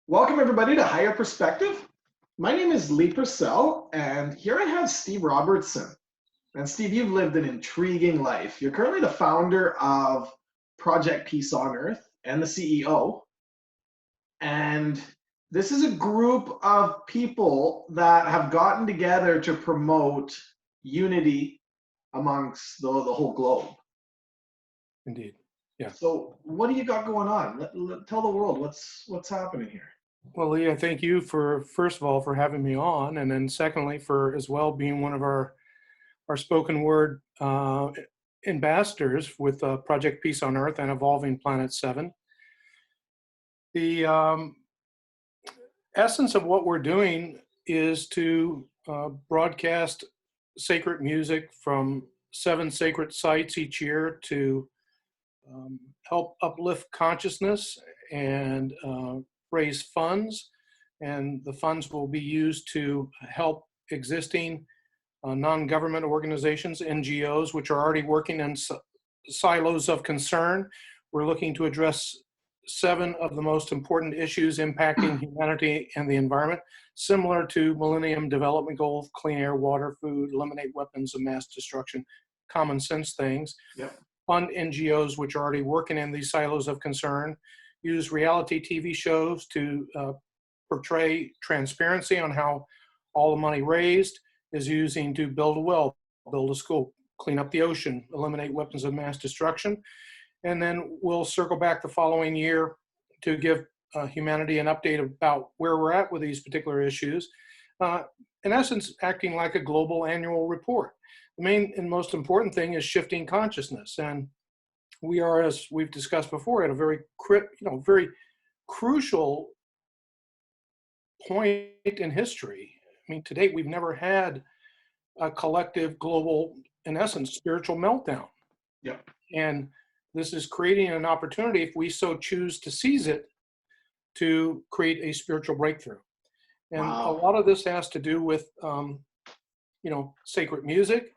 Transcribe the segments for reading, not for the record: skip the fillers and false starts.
Welcome everybody to Higher Perspective. My name is Lee Purcell, and here I have Steve Robertson. And Steve, you've lived an intriguing life. You're currently the founder of Project Peace on Earth and the CEO. And this is a group of people that have gotten together to promote unity amongst the whole globe. Indeed. Yeah. So what do you got going on? Tell the world what's happening here. Well, Lee, I thank you for, first of all, for having me on, and then secondly, for as well being one of our spoken word ambassadors with Project Peace on Earth and Evolving Planet 7. The essence of what we're doing is to broadcast sacred music from 7 sacred sites each year to help uplift consciousness and raise funds, and the funds will be used to help existing non-government organizations, NGOs, which are already working in silos of concern. We're looking to address 7 of the most important issues impacting humanity and the environment, similar to Millennium Development Goals: clean air, water, food, eliminate weapons of mass destruction, common sense things. Yep. Fund NGOs which are already working in these silos of concern, use reality TV shows to portray transparency on how all the money raised is using to build a well, build a school, clean up the ocean, eliminate weapons of mass destruction. And then we'll circle back the following year to give humanity an update about where we're at with these particular issues. In essence, acting like a global annual report. The main and most important thing is shifting consciousness. And we are, as we've discussed before, at a very crucial point in history. I mean, to date, we've never had a collective global, in essence, spiritual meltdown. Yep. And this is creating an opportunity, if we so choose to seize it, to create a spiritual breakthrough. And Wow. A lot of this has to do with, sacred music.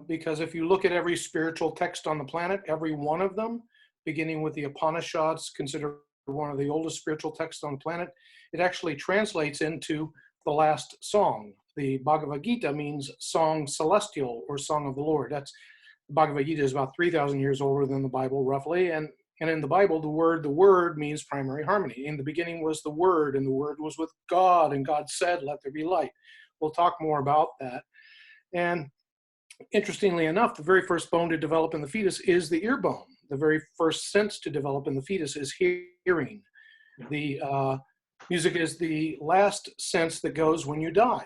Because if you look at every spiritual text on the planet, every one of them, beginning with the Upanishads, considered one of the oldest spiritual texts on the planet, it actually translates into the last song. The Bhagavad Gita means song celestial or song of the Lord. The Bhagavad Gita is about 3,000 years older than the Bible, roughly. And in the Bible, the word means primary harmony. In the beginning was the Word, and the Word was with God, and God said, "Let there be light." We'll talk more about that. And interestingly enough, the very first bone to develop in the fetus is the ear bone. The very first sense to develop in the fetus is hearing. The music is the last sense that goes when you die.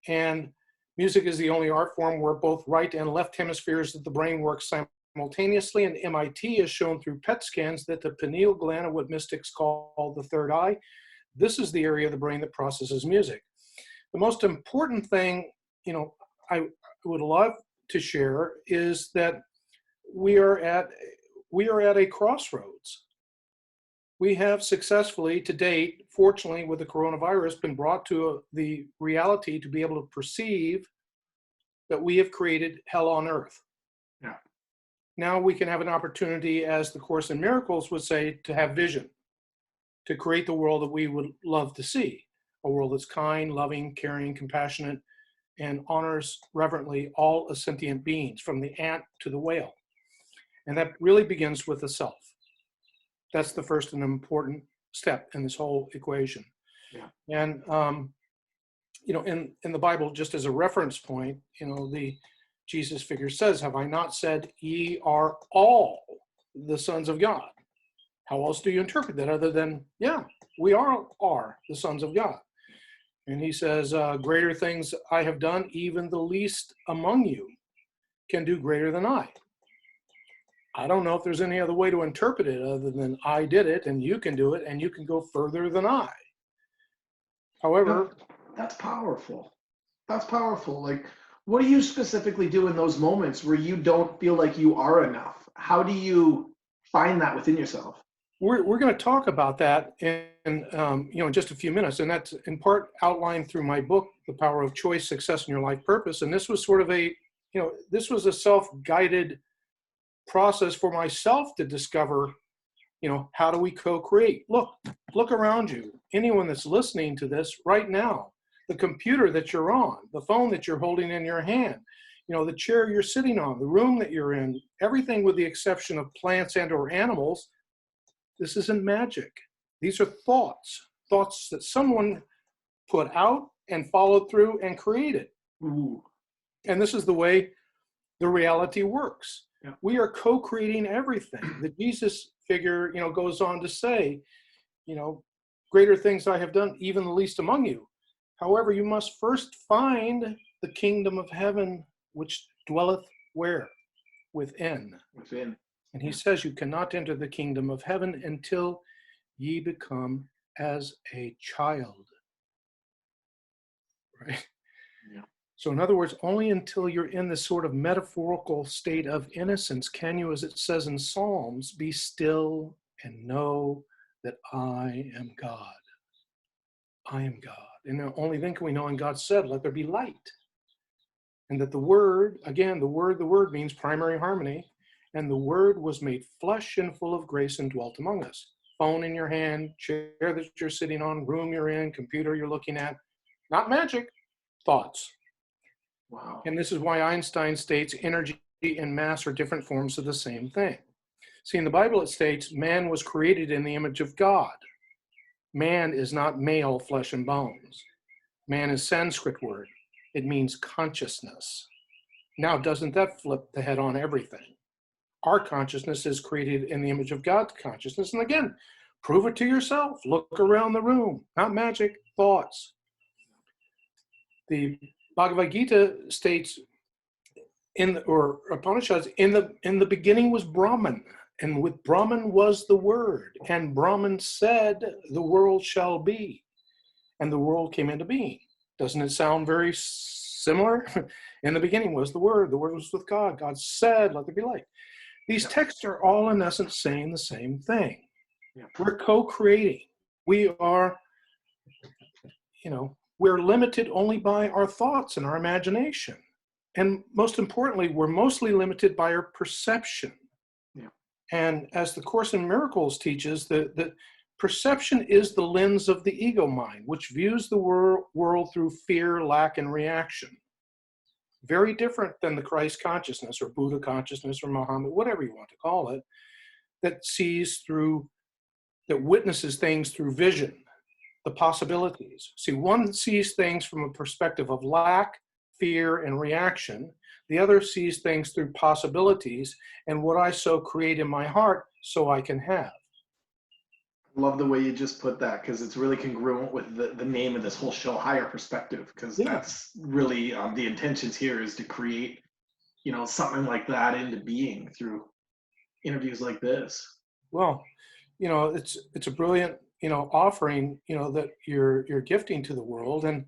And music is the only art form where both right and left hemispheres of the brain work simultaneously. And MIT has shown through PET scans that the pineal gland, or what mystics call the third eye, this is the area of the brain that processes music. The most important thing, I would love to share is that we are at a crossroads. We have successfully to date, fortunately with the coronavirus, been brought to the reality to be able to perceive that we have created hell on earth. Yeah. Now we can have an opportunity, as the Course in Miracles would say, to have vision, to create the world that we would love to see, a world that's kind, loving, caring, compassionate, and honors reverently all sentient beings, from the ant to the whale. And that really begins with the self. That's the first and important step in this whole equation. Yeah. And, in the Bible, just as a reference point, the Jesus figure says, "Have I not said ye are all the sons of God?" How else do you interpret that other than, yeah, we are the sons of God? And he says, "Greater things I have done, even the least among you can do greater than I." I don't know if there's any other way to interpret it other than I did it and you can do it and you can go further than I. However, that's powerful. That's powerful. Like, what do you specifically do in those moments where you don't feel like you are enough? How do you find that within yourself? We're going to talk about that in just a few minutes, and that's in part outlined through my book, The Power of Choice: Success in Your Life Purpose. And this was sort of this was a self-guided process for myself to discover, how do we co-create? Look around you. Anyone that's listening to this right now, the computer that you're on, the phone that you're holding in your hand, the chair you're sitting on, the room that you're in, everything with the exception of plants and or animals, this isn't magic. These are thoughts that someone put out and followed through and created. Ooh. And this is the way the reality works. Yeah. We are co-creating everything. The Jesus figure, goes on to say, greater things I have done, even the least among you. However, you must first find the kingdom of heaven, which dwelleth where? Within. And he says you cannot enter the kingdom of heaven until ye become as a child. Right? Yeah. So in other words, only until you're in this sort of metaphorical state of innocence can you, as it says in Psalms, be still and know that I am God. I am God. And only then can we know, and God said, let there be light. And that the word, again, the word means primary harmony. And the word was made flesh and full of grace and dwelt among us. Phone in your hand, chair that you're sitting on, room you're in, computer you're looking at. Not magic, thoughts. Wow. And this is why Einstein states energy and mass are different forms of the same thing. See, in the Bible it states man was created in the image of God. Man is not male, flesh and bones. Man is Sanskrit word. It means consciousness. Now, doesn't that flip the head on everything? Our consciousness is created in the image of God's consciousness. And again, prove it to yourself. Look around the room. Not magic, thoughts. The Bhagavad Gita states, Upanishads, in the beginning was Brahman, and with Brahman was the word, and Brahman said, the world shall be, and the world came into being. Doesn't it sound very similar? In the beginning was the word was with God. God said, let there be light. These texts are all in essence saying the same thing. Yeah. We're co-creating. We are, we're limited only by our thoughts and our imagination. And most importantly, we're mostly limited by our perception. Yeah. And as the Course in Miracles teaches, that perception is the lens of the ego mind, which views the world through fear, lack, and reaction. Very different than the Christ consciousness or Buddha consciousness or Muhammad, whatever you want to call it, that witnesses things through vision, the possibilities. See, one sees things from a perspective of lack, fear, and reaction. The other sees things through possibilities and what I so create in my heart so I can have. Love the way you just put that, because it's really congruent with the name of this whole show, Higher Perspective, because that's really the intentions here is to create, something like that into being through interviews like this. Well, it's a brilliant, offering, that you're gifting to the world. And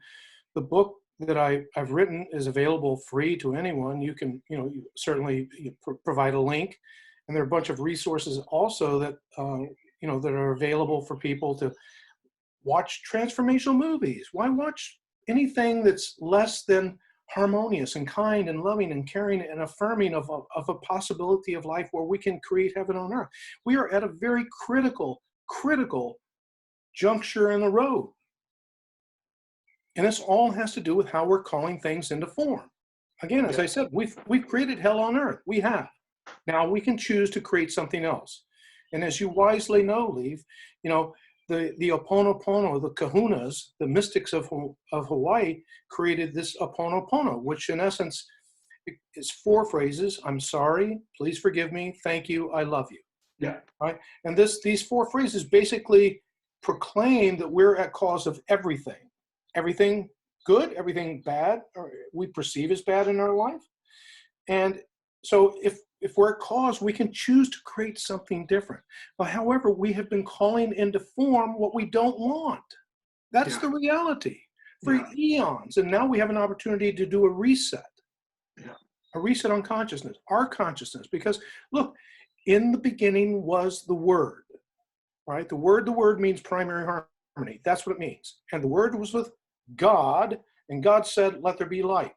the book that I've written is available free to anyone. You can, you certainly provide a link, and there are a bunch of resources also that, that are available for people to watch transformational movies. Why watch anything that's less than harmonious and kind and loving and caring and affirming of a possibility of life where we can create heaven on earth? We are at a very critical juncture in the road. And this all has to do with how we're calling things into form. Again, as I said, we've created hell on earth. We have. Now we can choose to create something else. And as you wisely know, Leif, the Ho'oponopono, the kahunas, the mystics of Hawaii created this Ho'oponopono, which in essence is 4 phrases. I'm sorry, please forgive me, thank you, I love you. Yeah. Right? And these 4 phrases basically proclaim that we're at cause of everything. Everything good, everything bad, or we perceive as bad in our life. And so if we're at cause, we can choose to create something different. But however, we have been calling into form what we don't want. That's the reality for eons. And now we have an opportunity to do a reset. Yeah. A reset on consciousness, our consciousness. Because look, in the beginning was the word, right? The word means primary harmony. That's what it means. And the word was with God, and God said, let there be light.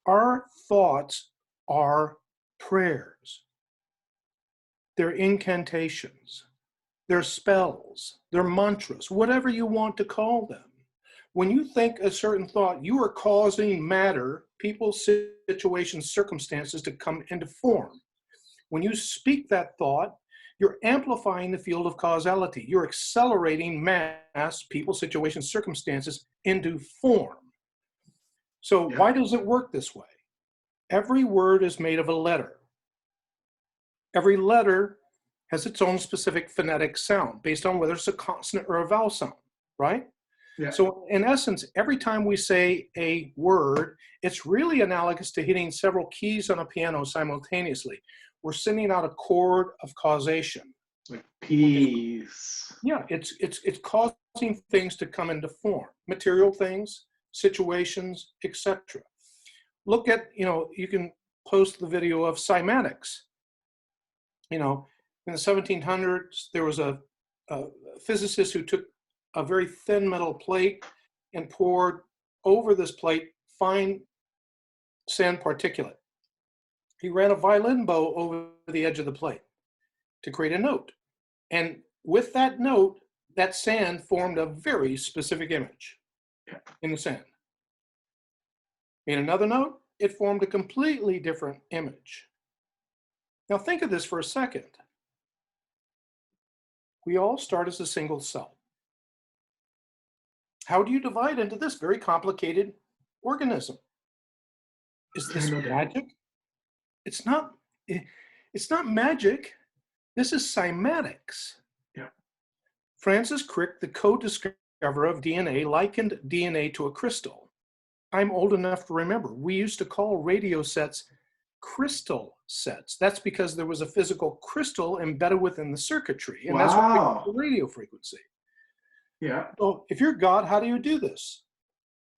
Our thoughts are prayers. They're incantations. They're spells, they're mantras, whatever you want to call them. When you think a certain thought, you are causing matter, people, situations, circumstances to come into form. When you speak that thought, you're amplifying the field of causality. You're accelerating mass, people, situations, circumstances into form. So why does it work this way? Every word is made of a letter. Every letter has its own specific phonetic sound based on whether it's a consonant or a vowel sound, right? Yeah. So in essence, every time we say a word, it's really analogous to hitting several keys on a piano simultaneously. We're sending out a chord of causation. Like peace. Yeah, it's causing things to come into form, material things, situations, etc. Look at, you can post the video of cymatics. In the 1700s, there was a physicist who took a very thin metal plate and poured over this plate fine sand particulate. He ran a violin bow over the edge of the plate to create a note. And with that note, that sand formed a very specific image in the sand. In another note, it formed a completely different image. Now think of this for a second. We all start as a single cell. How do you divide into this very complicated organism? Is this magic? It's not magic. This is cymatics. Yeah. Francis Crick, the co-discoverer of DNA, likened DNA to a crystal. I'm old enough to remember. We used to call radio sets crystal sets. That's because there was a physical crystal embedded within the circuitry. And that's what we call the radio frequency. Yeah. So if you're God, how do you do this?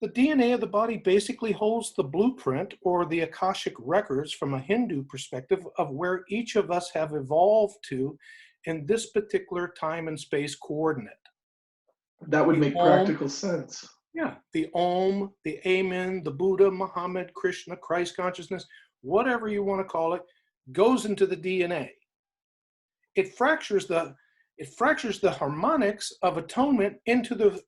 The DNA of the body basically holds the blueprint or the Akashic records from a Hindu perspective of where each of us have evolved to in this particular time and space coordinate. That would make practical sense. Yeah, the Om, the Amen, the Buddha, Muhammad, Krishna, Christ consciousness, whatever you want to call it, goes into the DNA. It fractures the harmonics of atonement into the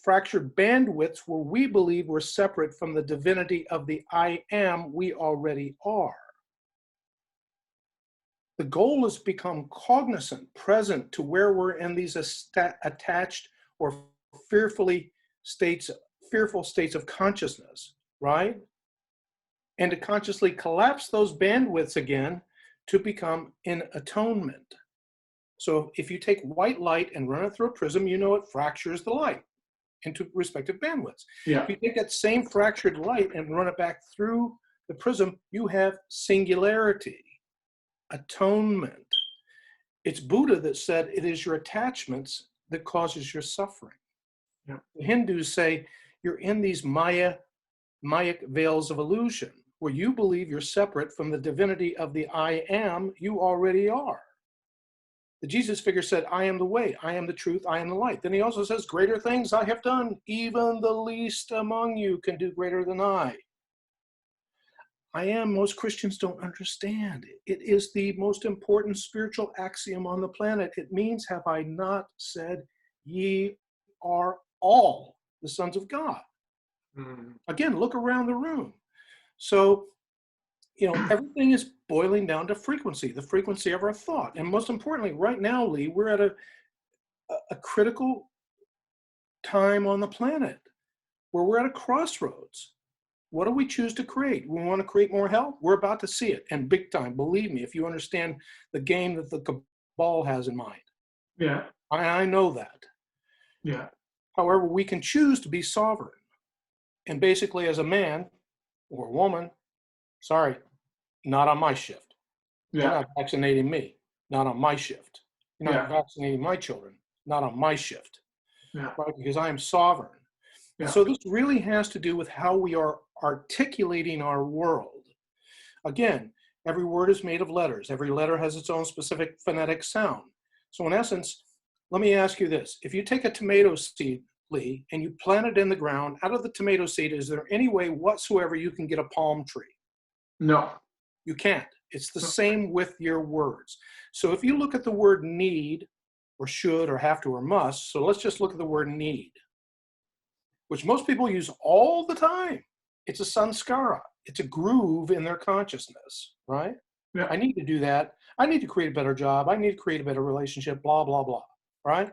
fractured bandwidths where we believe we're separate from the divinity of the I am we already are. The goal is to become cognizant, present to where we're in these attached or fearful states of consciousness, right? And to consciously collapse those bandwidths again to become in atonement. So if you take white light and run it through a prism, it fractures the light into respective bandwidths. Yeah. If you take that same fractured light and run it back through the prism, you have singularity, atonement. It's Buddha that said it is your attachments that causes your suffering. Yeah. The Hindus say you're in these Mayic veils of illusion where you believe you're separate from the divinity of the I am you already are. The Jesus figure said, I am the way, I am the truth, I am the light. Then he also says, greater things I have done. Even the least among you can do greater than I. I am, most Christians don't understand. It is the most important spiritual axiom on the planet. It means, have I not said, ye are all the sons of God? Again, look around the room. So, everything is boiling down to frequency, the frequency of our thought. And most importantly, right now, Lee, we're at a critical time on the planet where we're at a crossroads. What do we choose to create? We want to create more hell? We're about to see it, and big time, believe me, if you understand the game that the cabal has in mind. Yeah. I know that. Yeah. However, we can choose to be sovereign. And basically, as a man or a woman, sorry, not on my shift. Yeah. You're not vaccinating me, not on my shift. You're not vaccinating my children, not on my shift. Yeah. Right? Because I am sovereign. Yeah. So this really has to do with how we are articulating our world. Again, every word is made of letters. Every letter has its own specific phonetic sound. So in essence, let me ask you this. If you take a tomato seed, Lee, and you plant it in the ground, out of the tomato seed, is there any way whatsoever you can get a palm tree? No. You can't. It's the same with your words. So if you look at the word need or should or have to or must. So let's just look at the word need, which most people use all the time. It's a sanskara. It's a groove in their consciousness, right? Yeah. I need to do that. I need to create a better job. I need to create a better relationship, blah, blah, blah, right?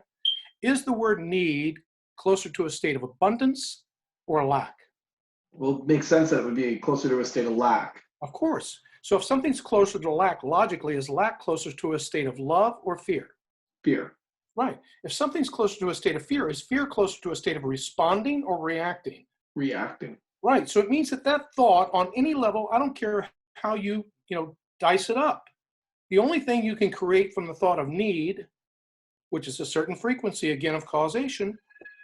Is the word need closer to a state of abundance or lack? Well, it makes sense that it would be closer to a state of lack. Of course. So if something's closer to lack, logically, is lack closer to a state of love or fear? Fear. Right. If something's closer to a state of fear, is fear closer to a state of responding or reacting? Reacting. Right. So it means that that thought on any level, I don't care how you dice it up. The only thing you can create from the thought of need, which is a certain frequency, again, of causation,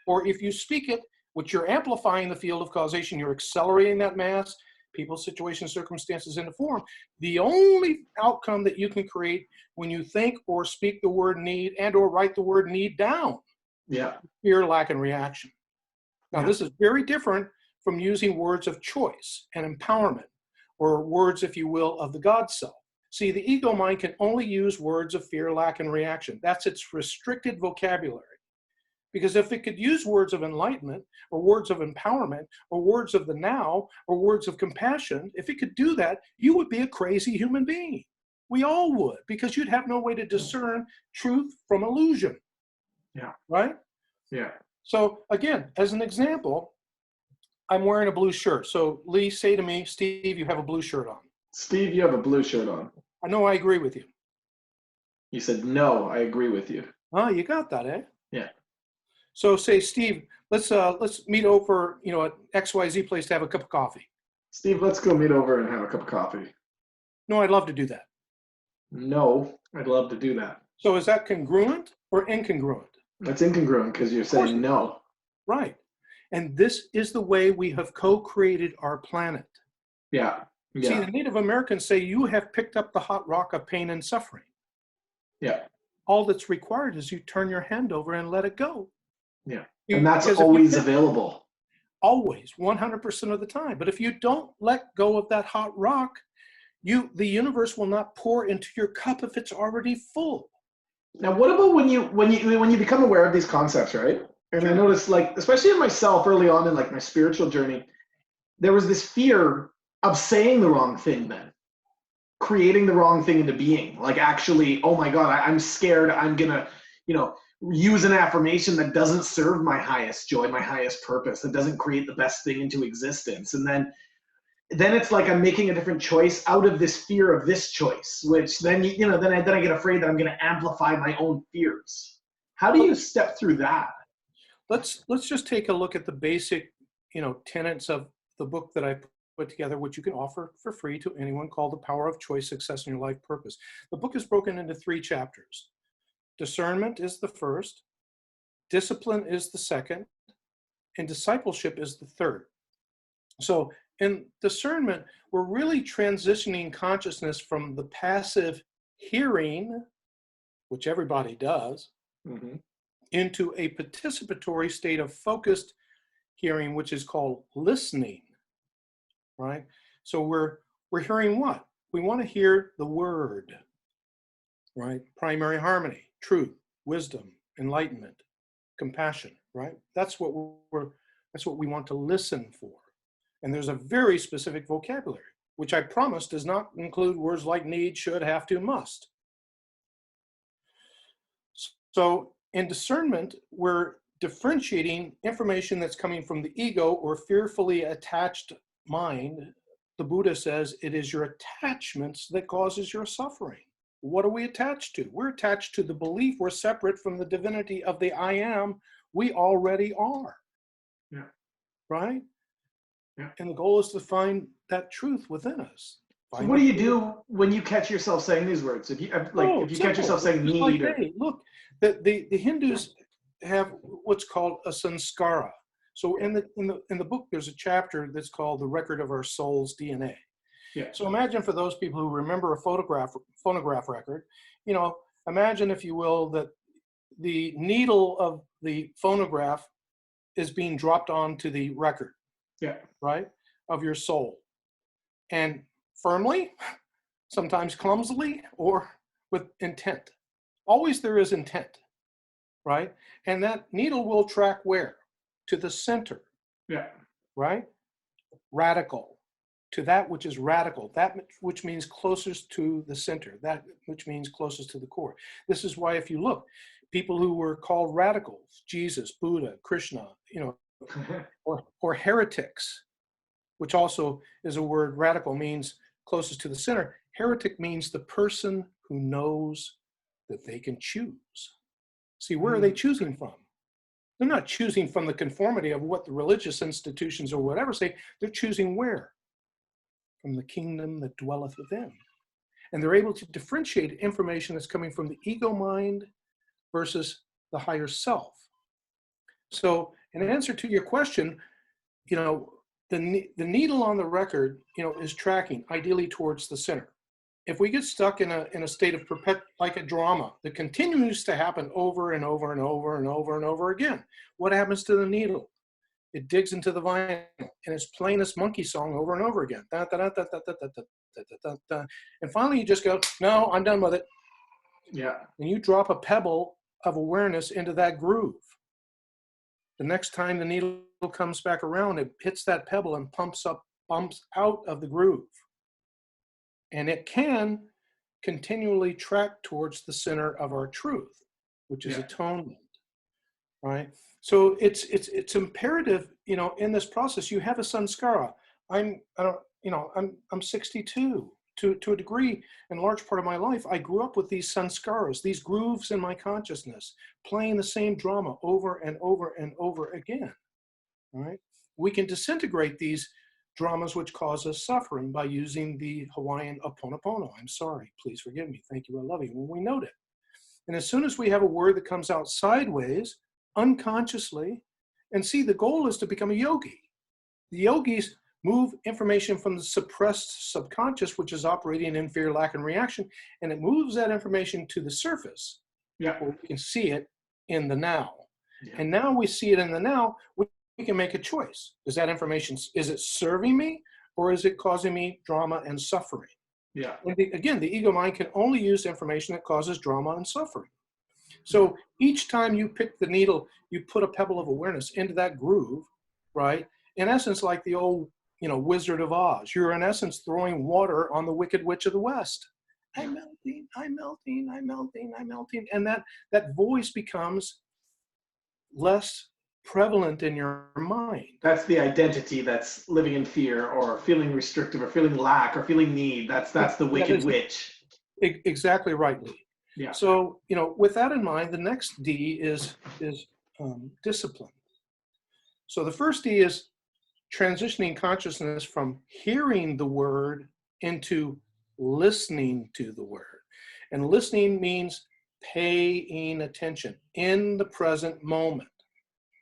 or if you speak it, which you're amplifying the field of causation, you're accelerating that mass, people, situations, circumstances into form. The only outcome that you can create when you think or speak the word need and or write the word need down. Yeah. Fear, lack, and reaction. Now, this is very different from using words of choice and empowerment, or words, if you will, of the God self. See, the ego mind can only use words of fear, lack, and reaction. That's its restricted vocabulary. Because if it could use words of enlightenment, or words of empowerment, or words of the now, or words of compassion, if it could do that, you would be a crazy human being. We all would, because you'd have no way to discern truth from illusion. Yeah. Right? Yeah. So again, as an example, I'm wearing a blue shirt. So Lee, say to me, Steve, you have a blue shirt on. Steve, you have a blue shirt on. I know I agree with you. You said, no, I agree with you. Oh, you got that, eh? Yeah. So say, Steve, let's meet over, at XYZ place to have a cup of coffee. Steve, let's go meet over and have a cup of coffee. No, I'd love to do that. No, I'd love to do that. So is that congruent or incongruent? That's incongruent because you're saying no. Right. And this is the way we have co-created our planet. Yeah. See, the Native Americans say you have picked up the hot rock of pain and suffering. Yeah. All that's required is you turn your hand over and let it go. Yeah. And that's always available. Always, 100% of the time. But if you don't let go of that hot rock, the universe will not pour into your cup if it's already full. Now, what about when you become aware of these concepts, right? And I noticed, like, especially in myself early on in like my spiritual journey, there was this fear of saying the wrong thing, then creating the wrong thing into being. Like, actually, oh my God, I'm scared. I'm gonna, use an affirmation that doesn't serve my highest joy, my highest purpose, that doesn't create the best thing into existence. And then it's like I'm making a different choice out of this fear of this choice, which then then I get afraid that I'm going to amplify my own fears. How do you step through that? Let's just take a look at the basic, tenets of the book that I put together, which you can offer for free to anyone, called The Power of Choice, Success in Your Life Purpose. The book is broken into 3 chapters. Discernment is the first, discipline is the second, and discipleship is the third. So in discernment, we're really transitioning consciousness from the passive hearing, which everybody does, into a participatory state of focused hearing, which is called listening, right? So we're hearing what? We want to hear the word, right? Primary harmony, truth, wisdom, enlightenment, compassion, right? That's what we want to listen for. And there's a very specific vocabulary, which I promise does not include words like need, should, have to, must. So in discernment, we're differentiating information that's coming from the ego or fearfully attached mind. The Buddha says it is your attachments that causes your suffering. What are we attached to? We're attached to the belief we're separate from the divinity of the I am we already are. Yeah. Right? Yeah. And the goal is to find that truth within us. So what do you do when you catch yourself saying these words? If you catch yourself saying need, look, the Hindus have what's called a sanskara. So in the book, there's a chapter that's called The Record of Our Soul's DNA. Yeah. So imagine, for those people who remember a phonograph record, imagine, if you will, that the needle of the phonograph is being dropped onto the record. Yeah. Right? Of your soul. And firmly, sometimes clumsily, or with intent. Always there is intent. right? And that needle will track where? To the center, Yeah. right? Radical, to that which is radical, that which means closest to the center, that which means closest to the core. This is why if you look, people who were called radicals, Jesus, Buddha, Krishna, or heretics, which also is a word, radical means closest to the center. Heretic means the person who knows that they can choose. See, where are they choosing from? They're not choosing from the conformity of what the religious institutions or whatever say. They're choosing where? From the kingdom that dwelleth within. And they're able to differentiate information that's coming from the ego mind versus the higher self. So in answer to your question, the needle on the record, is tracking ideally towards the center. If we get stuck in a state of like a drama that continues to happen over and over and over and over and over again, what happens to the needle? It digs into the vinyl and it's playing this monkey song over and over again. Da, da, da, da, da, da, da, da, da, da. And finally you just go, no, I'm done with it. Yeah. And you drop a pebble of awareness into that groove. The next time the needle comes back around, it hits that pebble and bumps out of the groove. And it can continually track towards the center of our truth, which is atonement, right? So it's imperative, in this process, you have a sanskara. I'm 62. To a degree, in large part of my life, I grew up with these sanskaras, these grooves in my consciousness, playing the same drama over and over and over again, right? We can disintegrate these dramas which cause us suffering by using the Hawaiian Ho'oponopono. I'm sorry, please forgive me, thank you, I love you, when we note it. And as soon as we have a word that comes out sideways, unconsciously, and see, the goal is to become a yogi. The yogis move information from the suppressed subconscious, which is operating in fear, lack, and reaction, and it moves that information to the surface. Yeah. Where we can see it in the now. Yeah. And now we see it in the now, we can make a choice. Is that information, is it serving me, or is it causing me drama and suffering? Yeah. And again, the ego mind can only use information that causes drama and suffering. So each time you pick the needle, you put a pebble of awareness into that groove, right? In essence, like the old, Wizard of Oz, you're in essence throwing water on the Wicked Witch of the West. I'm melting, I'm melting, I'm melting, I'm melting. And that voice becomes less prevalent in your mind. That's the identity that's living in fear or feeling restrictive or feeling lack or feeling need. That's the Wicked Witch. Exactly right, Lee. Yeah. So, with that in mind, the next D is discipline. So the first D is transitioning consciousness from hearing the word into listening to the word. And listening means paying attention in the present moment.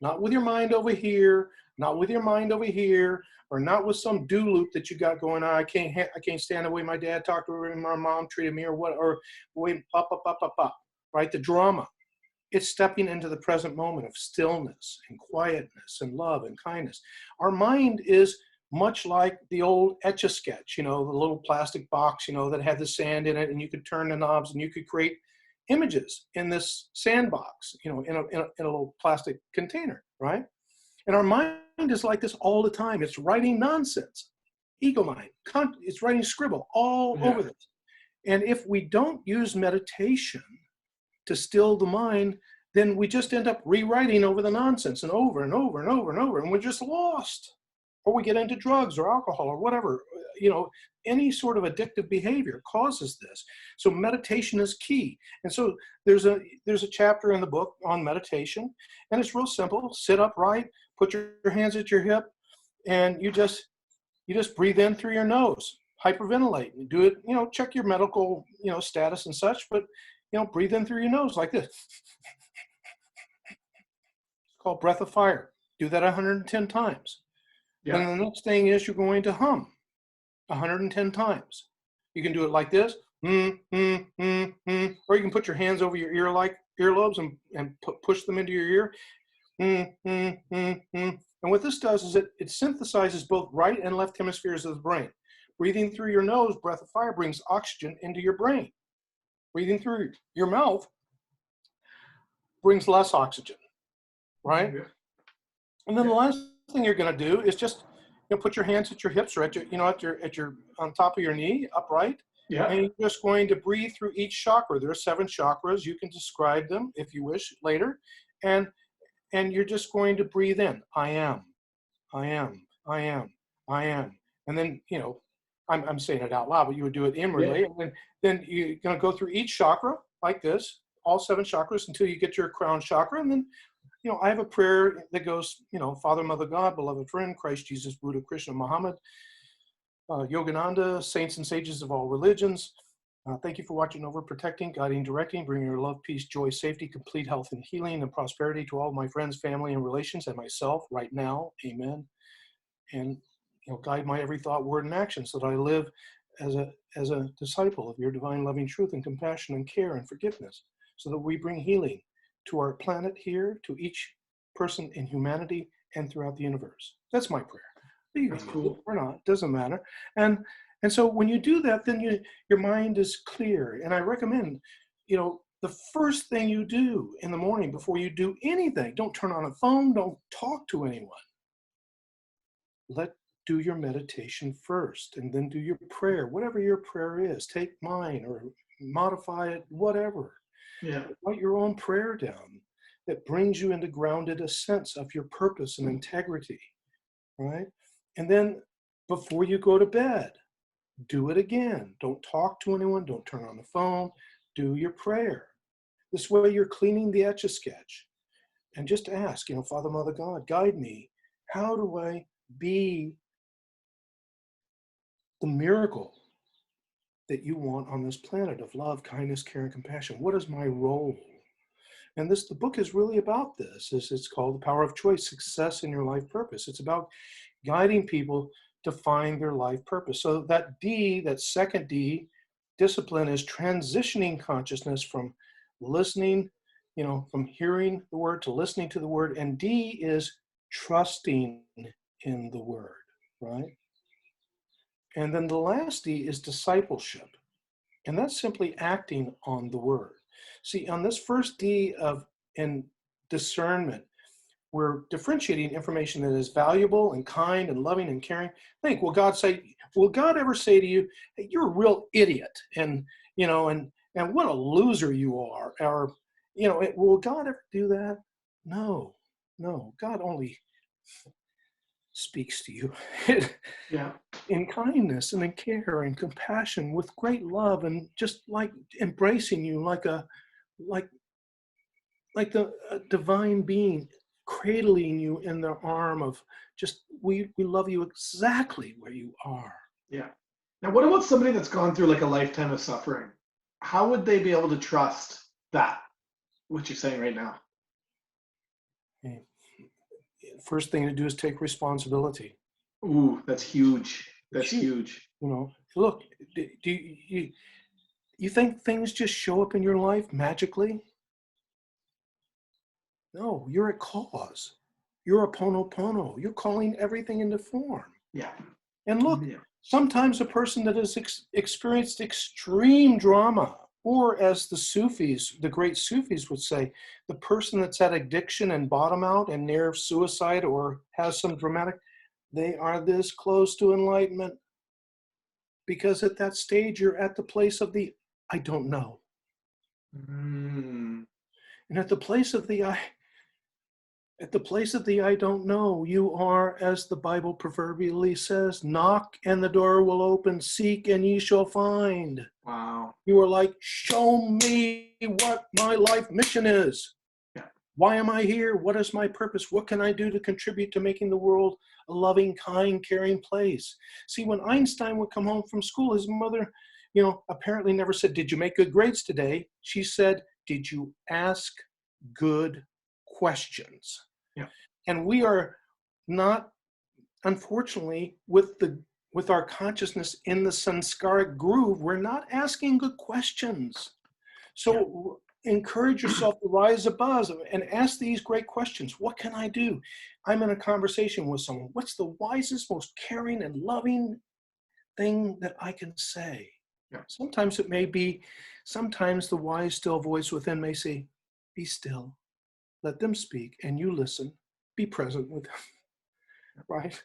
Not with your mind over here, not with your mind over here, or not with some do loop that you got going on. I can't stand the way my dad talked to me, my mom treated me, or what, or way up, right? The drama. It's stepping into the present moment of stillness and quietness and love and kindness. Our mind is much like the old Etch-a-Sketch, the little plastic box, that had the sand in it, and you could turn the knobs and you could create images in this sandbox, in a little plastic container, right? And our mind is like this all the time. It's writing nonsense, ego mind. It's writing scribble all over this. And if we don't use meditation to still the mind, then we just end up rewriting over the nonsense and over and over and over and over, and we're just lost. Or we get into drugs or alcohol or whatever. Any sort of addictive behavior causes this. So meditation is key. And so there's a chapter in the book on meditation, and it's real simple. Sit upright, put your hands at your hip, and you just breathe in through your nose, hyperventilate. Do it, check your medical, status and such, but breathe in through your nose like this. It's called breath of fire. Do that 110 times. Yeah. And the next thing is you're going to hum 110 times. You can do it like this, or you can put your hands over your earlobes and push them into your ear. And what this does is it synthesizes both right and left hemispheres of the brain. Breathing through your nose, breath of fire, brings oxygen into your brain. Breathing through your mouth brings less oxygen, right? Yeah. And then the last thing you're going to do is just, put your hands at your hips or at your on top of your knee, upright, Yeah. and you're just going to breathe through each chakra. There are 7 chakras. You can describe them if you wish later, and you're just going to breathe in. I am, I am, I am, I am, and then I'm saying it out loud, but you would do it inwardly, Yeah. and then you're going to go through each chakra like this, all 7 chakras until you get to your crown chakra, and then I have a prayer that goes, Father, Mother, God, beloved friend, Christ Jesus, Buddha, Krishna, Muhammad, Yogananda, saints and sages of all religions. Thank you for watching over, protecting, guiding, directing, bringing your love, peace, joy, safety, complete health and healing and prosperity to all my friends, family, and relations, and myself right now. Amen. And guide my every thought, word, and action so that I live as a disciple of your divine loving truth and compassion and care and forgiveness, so that we bring healing to our planet here, to each person in humanity, and throughout the universe. That's my prayer. That's cool. Or not, doesn't matter. And so when you do that, then your mind is clear. And I recommend, the first thing you do in the morning before you do anything, don't turn on a phone, don't talk to anyone. Do your meditation first, and then do your prayer, whatever your prayer is. Take mine or modify it, whatever. Yeah. Write your own prayer down that brings you into grounded a sense of your purpose and integrity, right? And then before you go to bed, do it again. Don't talk to anyone. Don't turn on the phone. Do your prayer. This way you're cleaning the Etch-a-Sketch. And just ask, Father, Mother, God, guide me. How do I be the miracle that you want on this planet of love, kindness, care, and compassion? What is my role? And the book is really about this. It's called The Power of Choice, Success in Your Life Purpose. It's about guiding people to find their life purpose. So that D, that second D, discipline, is transitioning consciousness from listening, from hearing the word to listening to the word. And D is trusting in the word, right? And then the last D is discipleship. And that's simply acting on the word. See, on this first D in discernment, we're differentiating information that is valuable and kind and loving and caring. Will God ever say to you, hey, you're a real idiot, and what a loser you are? Or, will God ever do that? No. God only speaks to you Yeah. in kindness and in care and compassion, with great love, and just like embracing you like the divine being, cradling you in their arm of just, we love you exactly where you are. Yeah. Now, what about somebody that's gone through like a lifetime of suffering? How would they be able to trust that, what you're saying right now? Okay. First thing to do is take responsibility. Ooh, that's huge. That's huge. Look, do you think things just show up in your life magically? No, you're a cause. You're a pono. You're calling everything into form. Yeah. And look, Yeah. sometimes a person that has experienced extreme drama, or as the great Sufis would say, the person that's at addiction and bottom out and near suicide or has some dramatic, they are this close to enlightenment. Because at that stage, you're at the place of the I don't know. Mm. And at the place of the I don't know, you are, as the Bible proverbially says, knock and the door will open, seek and ye shall find. Wow. You are like, show me what my life mission is. Yeah. Why am I here? What is my purpose? What can I do to contribute to making the world a loving, kind, caring place? See, when Einstein would come home from school, his mother, apparently never said, did you make good grades today? She said, did you ask good questions? Yeah. And we are not, unfortunately, with our consciousness in the samskaric groove, we're not asking good questions. So encourage yourself to rise above and ask these great questions. What can I do? I'm in a conversation with someone. What's the wisest, most caring and loving thing that I can say? Yeah. Sometimes the wise, still voice within may say, be still. let them speak, and you listen, be present with them, right?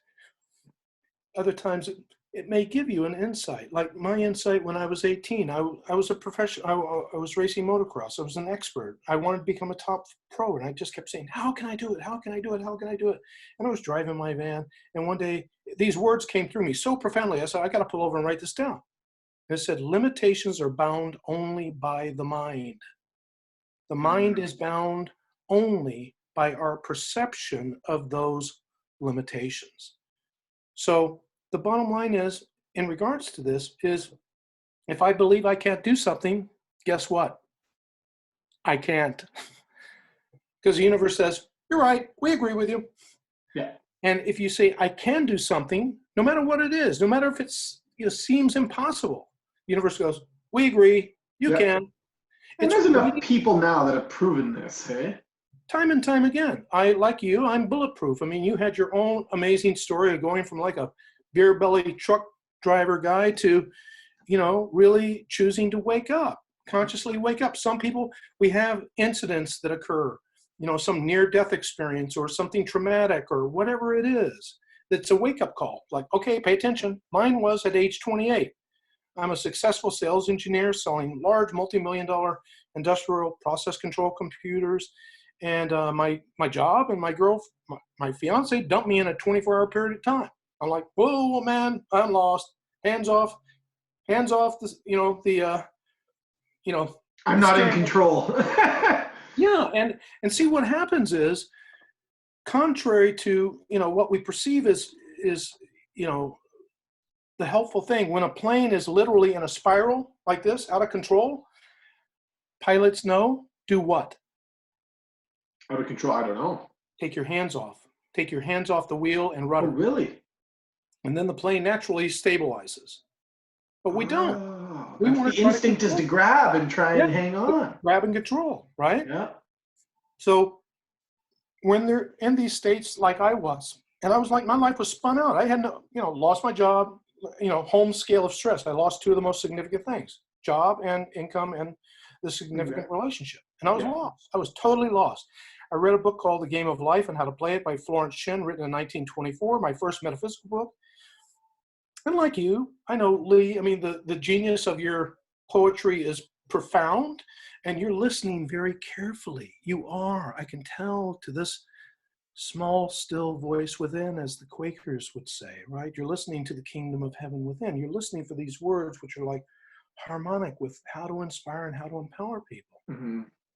Other times it may give you an insight. Like my insight when I was 18, I was a professional, I was racing motocross. I was an expert. I wanted to become a top pro. And I just kept saying, how can I do it? How can I do it? How can I do it? And I was driving my van. And one day these words came through me so profoundly. I said, I got to pull over and write this down. And it said, limitations are bound only by the mind. The mind is bound only by our perception of those limitations. So the bottom line is, in regards to this, is if I believe I can't do something, guess what? I can't. Because the universe says, you're right, we agree with you. Yeah. And if you say, I can do something, no matter what it is, no matter if it seems impossible, the universe goes, we agree, you can. And there's enough people now that have proven this, hey? Time and time again. Like you, I'm bulletproof. I mean, you had your own amazing story of going from like a beer belly truck driver guy to, really choosing to wake up, consciously wake up. Some people, we have incidents that occur, some near-death experience or something traumatic or whatever it is. That's a wake-up call. Like, okay, pay attention. Mine was at age 28. I'm a successful sales engineer selling large multi-million-dollar industrial process control computers. And my job and my fiance dumped me in a 24-hour period of time. I'm like, whoa, man, I'm lost. Hands off the I'm not in control. Yeah, and see what happens is, contrary to what we perceive as the helpful thing, when a plane is literally in a spiral like this, out of control, pilots know, do what? Out of control, I don't know. Take your hands off. Take your hands off the wheel and rudder. Oh, really? And then the plane naturally stabilizes. But we don't. We want the instinct is to grab and try and hang on. Grab and control, right? Yeah. So when they're in these states like I was, and I was like, my life was spun out. I had lost my job, home scale of stress. I lost two of the most significant things, job and income and the significant relationship. And I was lost. I was totally lost. I read a book called The Game of Life and How to Play It by Florence Shen, written in 1924, my first metaphysical book. And like you, I know, Lee, I mean, the genius of your poetry is profound, and you're listening very carefully. You are, I can tell, to this small, still voice within, as the Quakers would say, right? You're listening to the kingdom of heaven within. You're listening for these words, which are like harmonic with how to inspire and how to empower people,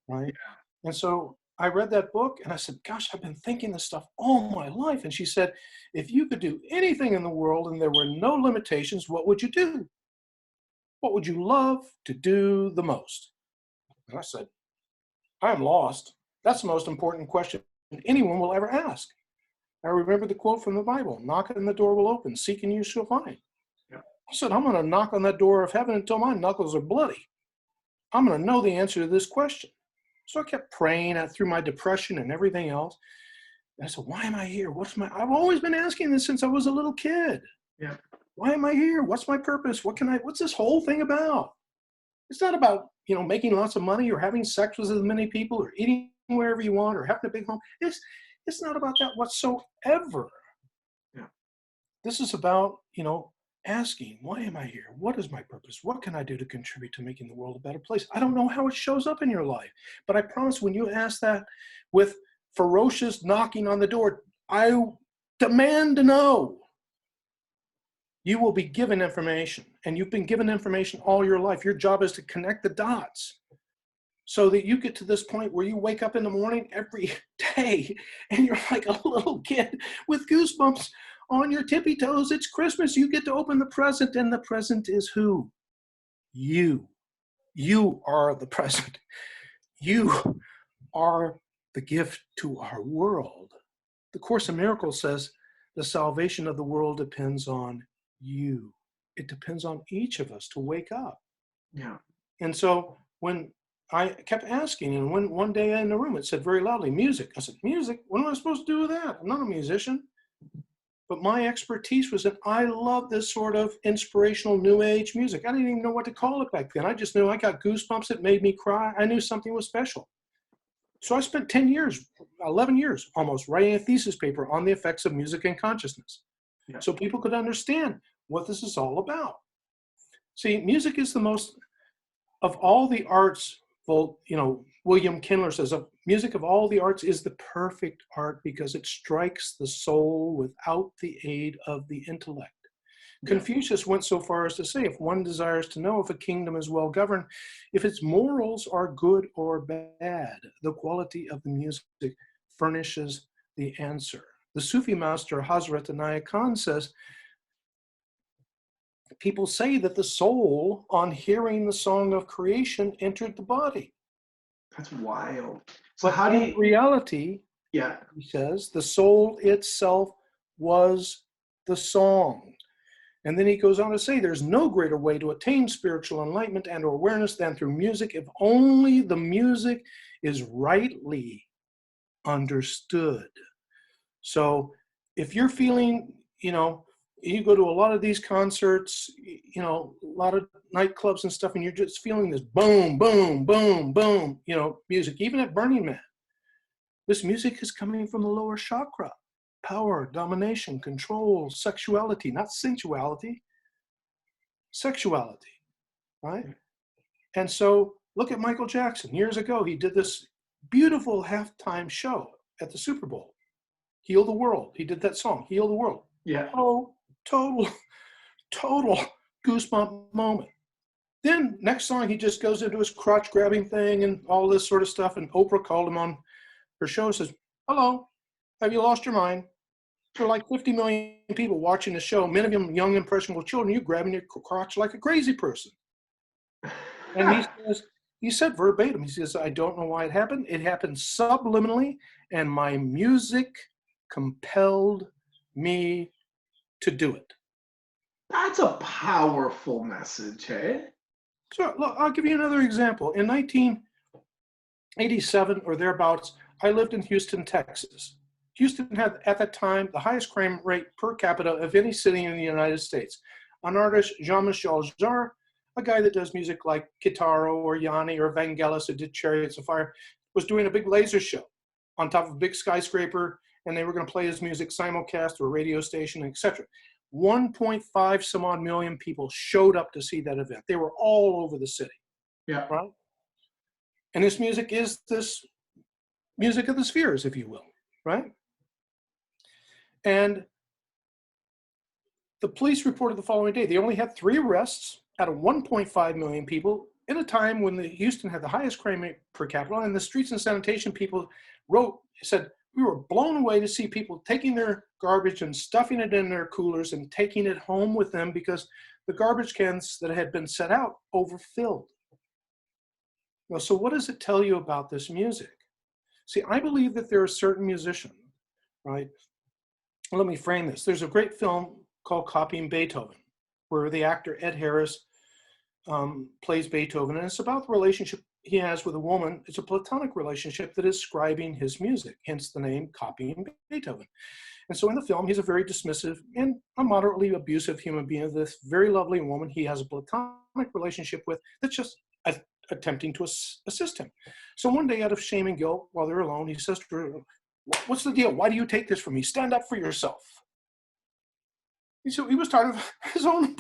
right? Yeah. And so I read that book and I said, gosh, I've been thinking this stuff all my life. And she said, if you could do anything in the world and there were no limitations, what would you do? What would you love to do the most? And I said, I am lost. That's the most important question anyone will ever ask. I remember the quote from the Bible, knock and the door will open, seek and you shall find. Yeah. I said, I'm going to knock on that door of heaven until my knuckles are bloody. I'm going to know the answer to this question. So I kept praying through my depression and everything else. And I said, why am I here? I've always been asking this since I was a little kid. Yeah. Why am I here? What's my purpose? What's this whole thing about? It's not about, making lots of money or having sex with as many people or eating wherever you want or having a big home. It's not about that whatsoever. Yeah. This is about, asking, why am I here? What is my purpose? What can I do to contribute to making the world a better place? I don't know how it shows up in your life, but I promise when you ask that with ferocious knocking on the door, I demand to know. You will be given information, and you've been given information all your life. Your job is to connect the dots so that you get to this point where you wake up in the morning every day and you're like a little kid with goosebumps on your tippy toes. It's Christmas. You get to open the present, and the present is who? You. You are the present. You are the gift to our world. The Course in Miracles says the salvation of the world depends on you. It depends on each of us to wake up. Yeah. And so when I kept asking, and when one day in the room it said very loudly, music. I said, music? What am I supposed to do with that? I'm not a musician. But my expertise was that I love this sort of inspirational new age music. I didn't even know what to call it back then. I just knew I got goosebumps. It made me cry. I knew something was special. So I spent 10 years, 11 years almost, writing a thesis paper on the effects of music and consciousness, Yeah. so people could understand what this is all about. See, music is the most, of all the arts, well, William Kindler says, music of all the arts is the perfect art because it strikes the soul without the aid of the intellect. Yeah. Confucius went so far as to say, if one desires to know if a kingdom is well governed, if its morals are good or bad, the quality of the music furnishes the answer. The Sufi master Hazrat Inayat Khan says, people say that the soul, on hearing the song of creation, entered the body. That's wild. So But how do in you, reality, yeah, he says, the soul itself was the song. And then he goes on to say, there's no greater way to attain spiritual enlightenment and awareness than through music, if only the music is rightly understood. So if you're feeling, you go to a lot of these concerts, a lot of nightclubs and stuff, and you're just feeling this boom, boom, boom, boom, music, even at Burning Man, this music is coming from the lower chakra. Power, domination, control, sexuality, not sensuality, sexuality, right? And so look at Michael Jackson. Years ago, he did this beautiful halftime show at the Super Bowl. Heal the World. He did that song, Heal the World. yeah, Oh, total goosebump moment. Then next song, he just goes into his crotch grabbing thing and all this sort of stuff. And Oprah called him on her show and says, hello, have you lost your mind? There are like 50 million people watching the show, many of them young, impressionable children. You're grabbing your crotch like a crazy person. And he said verbatim, he says, I don't know why it happened. It happened subliminally, and my music compelled me to do it. That's a powerful message, hey? So look, I'll give you another example. In 1987 or thereabouts, I lived in Houston, Texas. Houston had, at that time, the highest crime rate per capita of any city in the United States. An artist, Jean-Michel Jarre, a guy that does music like Kitaro or Yanni or Vangelis, who did Chariots of Fire, was doing a big laser show on top of a big skyscraper, and they were going to play his music simulcast or a radio station, etc. 1.5 some odd million people showed up to see that event. They were all over the city, Yeah. right? And this music is this music of the spheres, if you will, right? And the police reported the following day, they only had 3 arrests out of 1.5 million people in a time when Houston had the highest crime rate per capita, and the streets and sanitation people said, we were blown away to see people taking their garbage and stuffing it in their coolers and taking it home with them because the garbage cans that had been set out overfilled. Now, so what does it tell you about this music? See, I believe that there are certain musicians, right? Let me frame this. There's a great film called Copying Beethoven, where the actor Ed Harris plays Beethoven, and it's about the relationship he has with a woman. It's a platonic relationship that is scribing his music, hence the name Copying Beethoven. And so in the film, he's a very dismissive and a moderately abusive human being. This very lovely woman he has a platonic relationship with that's just attempting to assist him. So one day, out of shame and guilt, while they're alone, he says to her, what's the deal? Why do you take this from me? Stand up for yourself. So he was tired of his own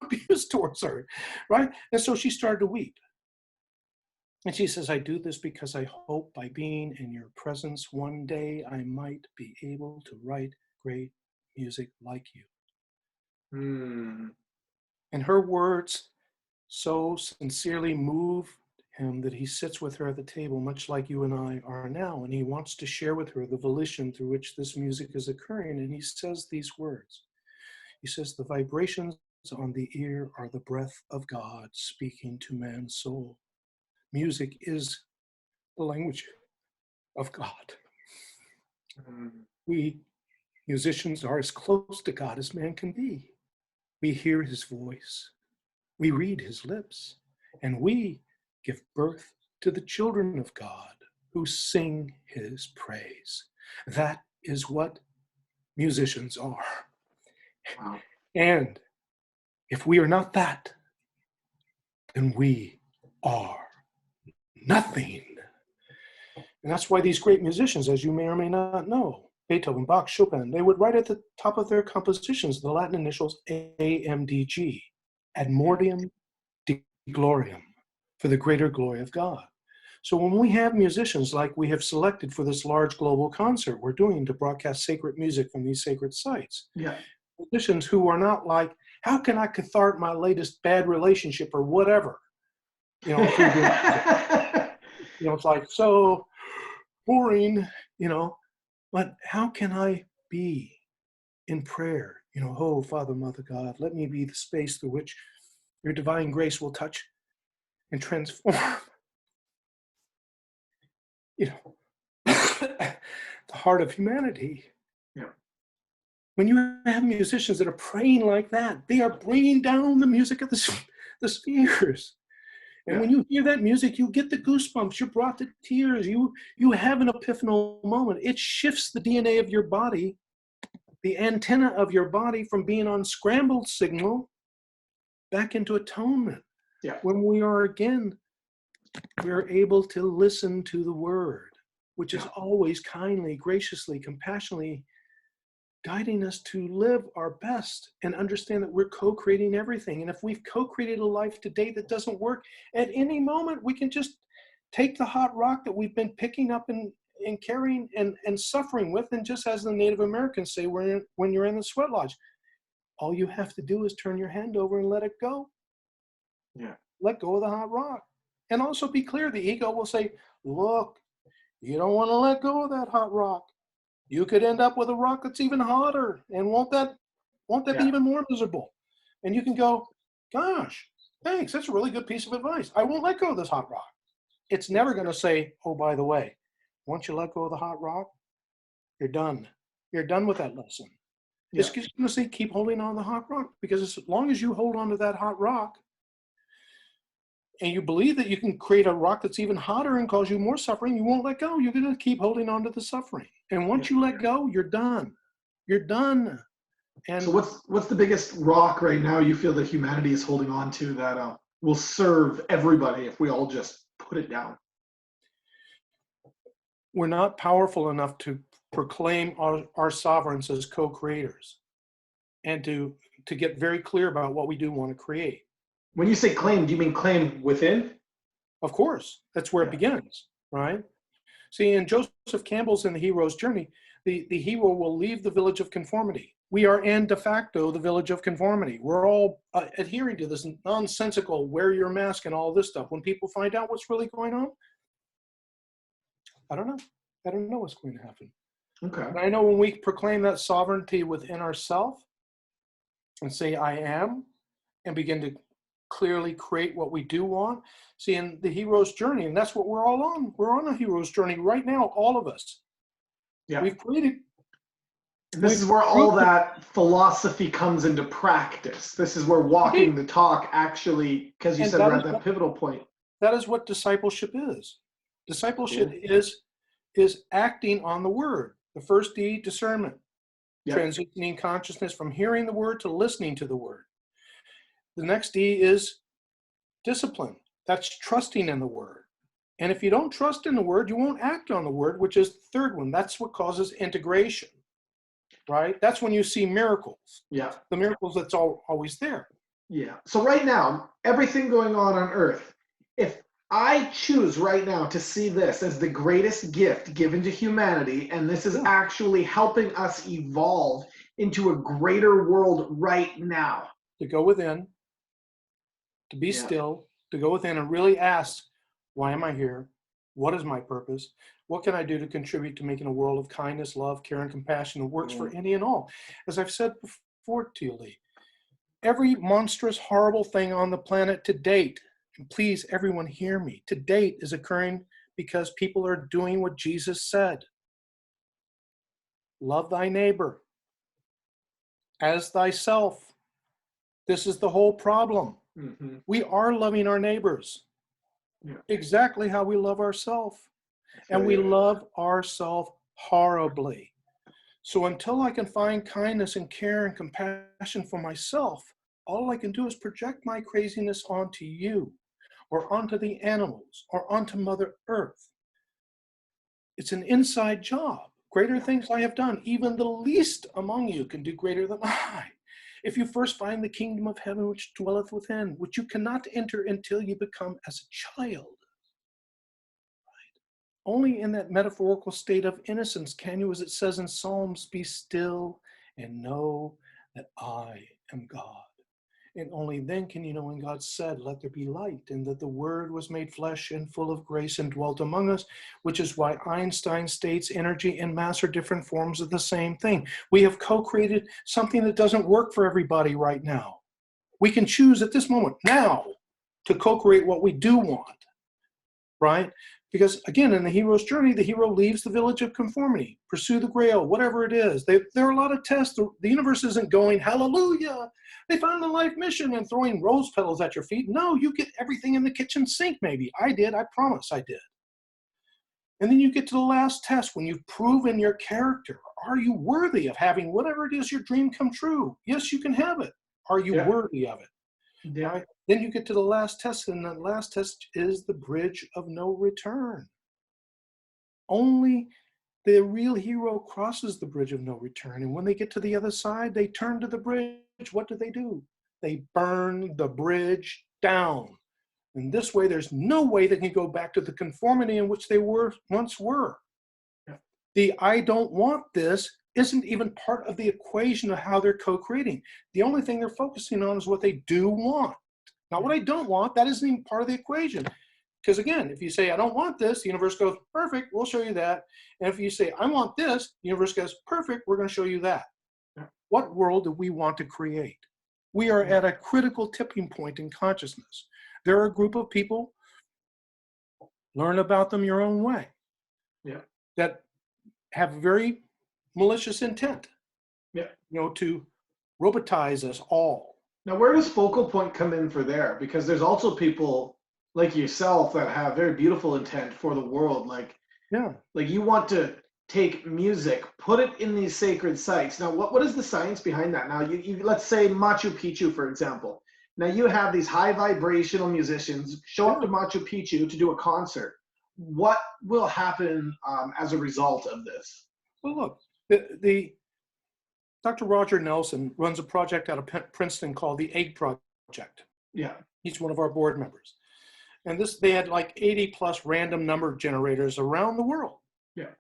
abuse towards her, right? And so she started to weep. And she says, I do this because I hope by being in your presence one day I might be able to write great music like you. And her words so sincerely move him that he sits with her at the table, much like you and I are now, and he wants to share with her the volition through which this music is occurring. And he says these words. He says, the vibrations on the ear are the breath of God speaking to man's soul. Music is the language of God. We musicians are as close to God as man can be. We hear his voice, we read his lips, and we give birth to the children of God who sing his praise. That is what musicians are. Wow. And if we are not that, then we are nothing. And that's why these great musicians, as you may or may not know, Beethoven, Bach, Chopin, they would write at the top of their compositions the Latin initials AMDG, Ad Mortium de Gloriam, for the greater glory of God. So when we have musicians like we have selected for this large global concert we're doing to broadcast sacred music from these sacred sites, Yeah. musicians who are not like, how can I cathartic my latest bad relationship or whatever, through their music. It's like so boring, but how can I be in prayer? Oh, Father, Mother God, let me be the space through which your divine grace will touch and transform, the heart of humanity. Yeah. When you have musicians that are praying like that, they are bringing down the music of the spheres. And when you hear that music, you get the goosebumps. You're brought to tears. You have an epiphanal moment. It shifts the DNA of your body, the antenna of your body, from being on scrambled signal back into atonement. Yeah. When we are able to listen to the word, which is always kindly, graciously, compassionately guiding us to live our best and understand that we're co-creating everything. And if we've co-created a life today that doesn't work, at any moment we can just take the hot rock that we've been picking up and carrying and suffering with, and just as the Native Americans say, when you're in the sweat lodge, all you have to do is turn your hand over and let it go. Yeah. Let go of the hot rock. And also be clear, the ego will say, look, you don't want to let go of that hot rock. You could end up with a rock that's even hotter, and won't that be even more miserable? And you can go, gosh, thanks, that's a really good piece of advice. I won't let go of this hot rock. It's never going to say, oh, by the way, once you let go of the hot rock, you're done. You're done with that lesson. Yeah. It's just going to say, keep holding on to the hot rock, because as long as you hold on to that hot rock, and you believe that you can create a rock that's even hotter and cause you more suffering, you won't let go. You're going to keep holding on to the suffering. And once you let go, you're done. You're done. And so what's the biggest rock right now you feel that humanity is holding on to that will serve everybody if we all just put it down? We're not powerful enough to proclaim our sovereigns as co-creators, and to get very clear about what we do want to create. When you say claim, do you mean claim within? Of course, that's where it begins, right? See, in Joseph Campbell's In the Hero's Journey, the hero will leave the village of conformity. We are in de facto the village of conformity. We're all adhering to this nonsensical wear your mask and all this stuff. When people find out what's really going on, I don't know. I don't know what's going to happen. Okay. But I know when we proclaim that sovereignty within ourselves and say, I am, and begin to clearly create what we do want. See, in the hero's journey, and that's what we're all on. We're on a hero's journey right now, all of us. Yeah. We've created. And this is where all that philosophy comes into practice. This is where walking the talk actually, because you said we're at that pivotal point. That is what discipleship is. Discipleship is acting on the word. The first D, discernment. Transitioning consciousness from hearing the word to listening to the word. The next D is discipline. That's trusting in the word. And if you don't trust in the word, you won't act on the word, which is the third one. That's what causes integration, right? That's when you see miracles. Yeah. The miracles that's always there. Yeah. So right now, everything going on earth, if I choose right now to see this as the greatest gift given to humanity, and this is actually helping us evolve into a greater world right now. To go within, to be still, to go within and really ask, why am I here? What is my purpose? What can I do to contribute to making a world of kindness, love, care, and compassion that works for any and all? As I've said before to you, Lee, every monstrous, horrible thing on the planet to date, and please everyone hear me, to date is occurring because people are doing what Jesus said. Love thy neighbor as thyself. This is the whole problem. Mm-hmm. We are loving our neighbors exactly how we love ourselves. And we love ourselves horribly. So until I can find kindness and care and compassion for myself, all I can do is project my craziness onto you, or onto the animals, or onto Mother Earth. It's an inside job. Greater things I have done. Even the least among you can do greater than I. If you first find the kingdom of heaven which dwelleth within, which you cannot enter until you become as a child. Only in that metaphorical state of innocence can you, as it says in Psalms, be still and know that I am God. And only then can you know when God said, let there be light, and that the Word was made flesh and full of grace and dwelt among us, which is why Einstein states energy and mass are different forms of the same thing. We have co-created something that doesn't work for everybody right now. We can choose at this moment, now, to co-create what we do want, right? Because again, in the hero's journey, the hero leaves the village of conformity, pursue the grail, whatever it is. There are a lot of tests. The universe isn't going, hallelujah, they found the life mission and throwing rose petals at your feet. No, you get everything in the kitchen sink, maybe. I did, I promise I did. And then you get to the last test when you've proven your character. Are you worthy of having whatever it is your dream come true? Yes, you can have it. Are you worthy of it? Yeah. Right? Then you get to the last test, and the last test is the bridge of no return. Only the real hero crosses the bridge of no return. And when they get to the other side, they turn to the bridge. What do? They burn the bridge down. And this way, there's no way they can go back to the conformity in which they once were. Yeah. The I don't want this isn't even part of the equation of how they're co-creating. The only thing they're focusing on is what they do want. Not what I don't want. That isn't even part of the equation. Because again, if you say, I don't want this, the universe goes, perfect, we'll show you that. And if you say, I want this, the universe goes, perfect, we're going to show you that. Yeah. What world do we want to create? We are at a critical tipping point in consciousness. There are a group of people, learn about them your own way, that have very malicious intent, to robotize us all. Now, where does focal point come in for there? Because there's also people like yourself that have very beautiful intent for the world. Like you want to take music, put it in these sacred sites. Now, what is the science behind that? Now, you let's say Machu Picchu, for example. Now, you have these high vibrational musicians show up to Machu Picchu to do a concert. What will happen as a result of this? Well, look, the Dr. Roger Nelson runs a project out of Princeton called the Egg Project. Yeah. He's one of our board members. And they had like 80 plus random number generators around the world. Yeah.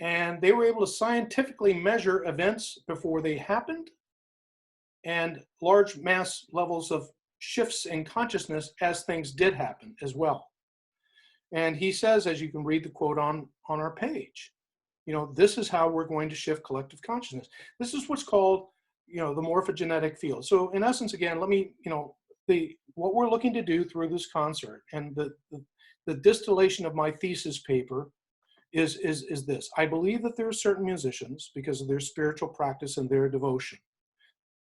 And they were able to scientifically measure events before they happened and large mass levels of shifts in consciousness as things did happen as well. And he says, as you can read the quote on our page, this is how we're going to shift collective consciousness. This is what's called, the morphogenetic field. So in essence, again, let me, what we're looking to do through this concert and the distillation of my thesis paper is this. I believe that there are certain musicians, because of their spiritual practice and their devotion,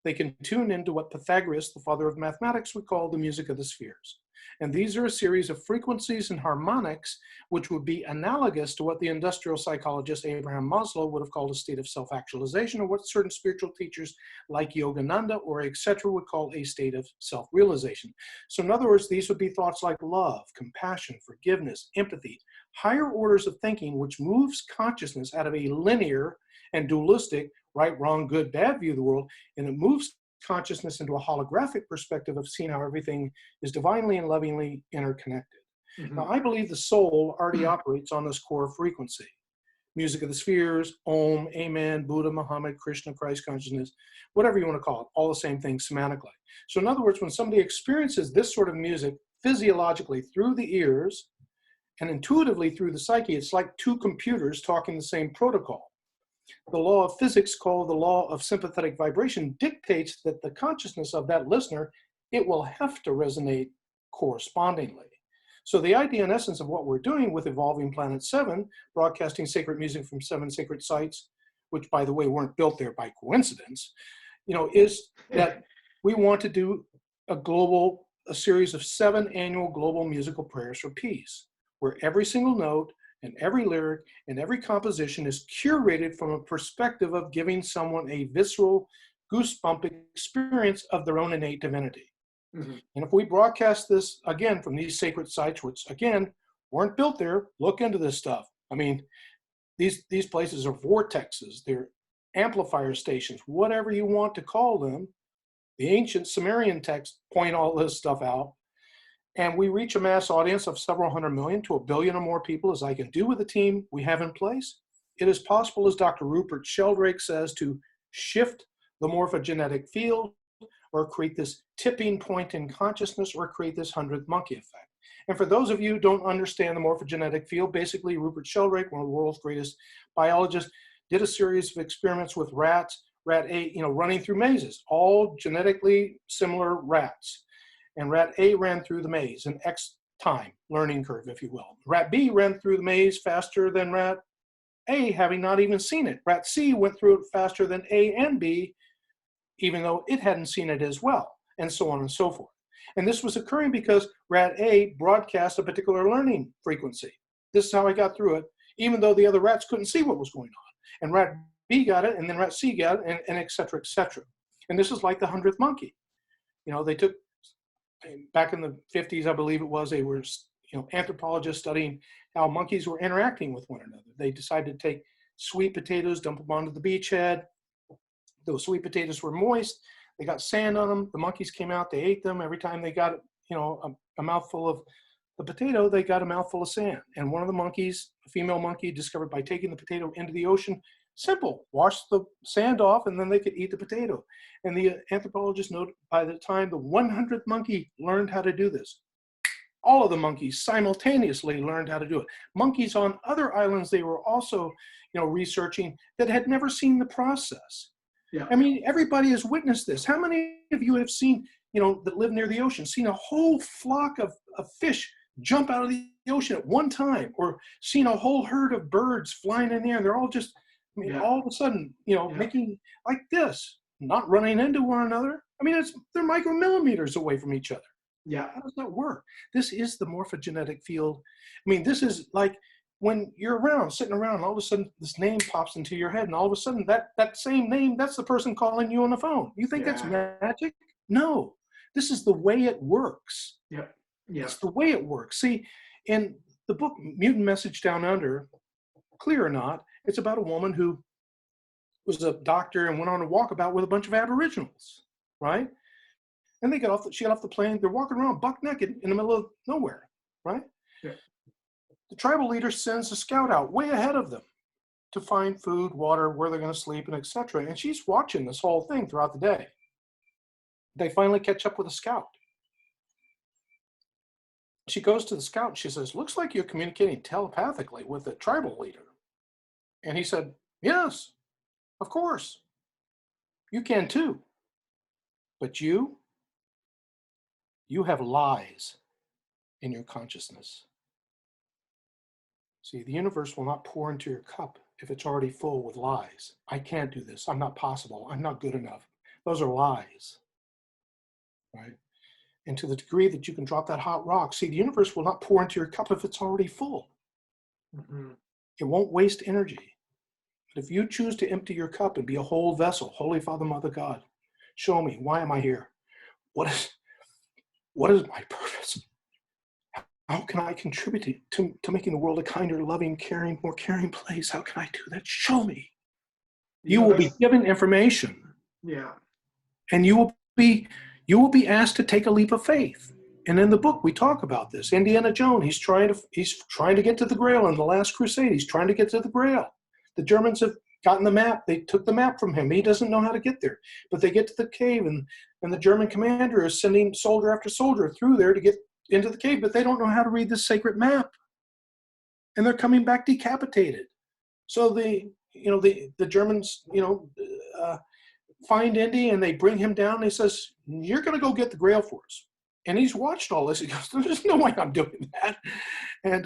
they can tune into what Pythagoras, the father of mathematics, would call the music of the spheres. And these are a series of frequencies and harmonics which would be analogous to what the industrial psychologist Abraham Maslow would have called a state of self-actualization, or what certain spiritual teachers like Yogananda or etc. would call a state of self-realization. So in other words, these would be thoughts like love, compassion, forgiveness, empathy, higher orders of thinking which moves consciousness out of a linear and dualistic right, wrong, good, bad view of the world, and it moves consciousness into a holographic perspective of seeing how everything is divinely and lovingly interconnected. Mm-hmm. Now, I believe the soul already operates on this core frequency. Music of the spheres, Om, Amen, Buddha, Muhammad, Krishna, Christ consciousness, whatever you want to call it, all the same thing semantically. So in other words, when somebody experiences this sort of music physiologically through the ears and intuitively through the psyche, it's like two computers talking the same protocol. The law of physics, called the law of sympathetic vibration, dictates that the consciousness of that listener, it will have to resonate correspondingly. So the idea and essence of what we're doing with Evolving Planet 7, broadcasting sacred music from 7 sacred sites, which by the way weren't built there by coincidence, is that we want to do a series of 7 annual global musical prayers for peace, where every single note and every lyric and every composition is curated from a perspective of giving someone a visceral, goosebump experience of their own innate divinity. Mm-hmm. And if we broadcast this, again, from these sacred sites, which, again, weren't built there, look into this stuff. I mean, these places are vortexes, they're amplifier stations, whatever you want to call them. The ancient Sumerian texts point all this stuff out. And we reach a mass audience of several hundred million to 1 billion or more people, as I can do with the team we have in place. It is possible, as Dr. Rupert Sheldrake says, to shift the morphogenetic field or create this tipping point in consciousness or create this 100th monkey effect. And for those of you who don't understand the morphogenetic field, basically Rupert Sheldrake, one of the world's greatest biologists, did a series of experiments with rats, rat A, running through mazes, all genetically similar rats. And rat A ran through the maze, an X time learning curve, if you will. Rat B ran through the maze faster than rat A, having not even seen it. Rat C went through it faster than A and B, even though it hadn't seen it as well, and so on and so forth. And this was occurring because rat A broadcast a particular learning frequency. This is how I got through it, even though the other rats couldn't see what was going on. And rat B got it, and then rat C got it, and et cetera, et cetera. And this is like the 100th monkey. They took, back in the 50s, I believe it was, they were anthropologists studying how monkeys were interacting with one another. They decided to take sweet potatoes, dump them onto the beachhead. Those sweet potatoes were moist. They got sand on them. The monkeys came out. They ate them. Every time they got a mouthful of the potato, they got a mouthful of sand. And one of the monkeys, a female monkey, discovered by taking the potato into the ocean, simple, wash the sand off, and then they could eat the potato. And the anthropologists noted by the time the 100th monkey learned how to do this, all of the monkeys simultaneously learned how to do it. Monkeys on other islands they were also, researching that had never seen the process. Yeah. I mean, everybody has witnessed this. How many of you have seen, that live near the ocean, seen a whole flock of fish jump out of the ocean at one time, or seen a whole herd of birds flying in the air? They're all just, all of a sudden, making like this, not running into one another. I mean, they're micromillimeters away from each other. Yeah. How does that work? This is the morphogenetic field. I mean, this is like when you're sitting around, and all of a sudden this name pops into your head, and all of a sudden that same name, that's the person calling you on the phone. You think that's magic? No, this is the way it works. Yeah. Yeah. It's the way it works. See, in the book Mutant Message Down Under, clear or not, it's about a woman who was a doctor and went on a walkabout with a bunch of Aboriginals, right? And she got off the plane. They're walking around buck naked in the middle of nowhere, right? Yeah. The tribal leader sends a scout out way ahead of them to find food, water, where they're going to sleep, and etc. And she's watching this whole thing throughout the day. They finally catch up with the scout. She goes to the scout and she says, "Looks like you're communicating telepathically with the tribal leader." And he said, "Yes, of course. You can too. But you have lies in your consciousness. See, the universe will not pour into your cup if it's already full with lies. I can't do this. I'm not possible. I'm not good enough. Those are lies, right? And to the degree that you can drop that hot rock, see, the universe will not pour into your cup if it's already full. Mm-hmm. It won't waste energy. But if you choose to empty your cup and be a whole vessel, Holy Father, Mother God, show me, why am I here? What is my purpose? How can I contribute to making the world a kinder, loving, caring, more caring place? How can I do that? Show me. You will be given information. Yeah. And you will be asked to take a leap of faith. And in the book we talk about this. Indiana Jones, he's trying to get to the Grail in the Last Crusade. He's trying to get to the Grail. The Germans have gotten the map. They took the map from him. He doesn't know how to get there. But they get to the cave, and the German commander is sending soldier after soldier through there to get into the cave, but they don't know how to read the sacred map. And they're coming back decapitated. So the Germans, find Indy, and they bring him down, and he says, "You're going to go get the Grail for us." And he's watched all this. He goes, "There's no way I'm doing that." And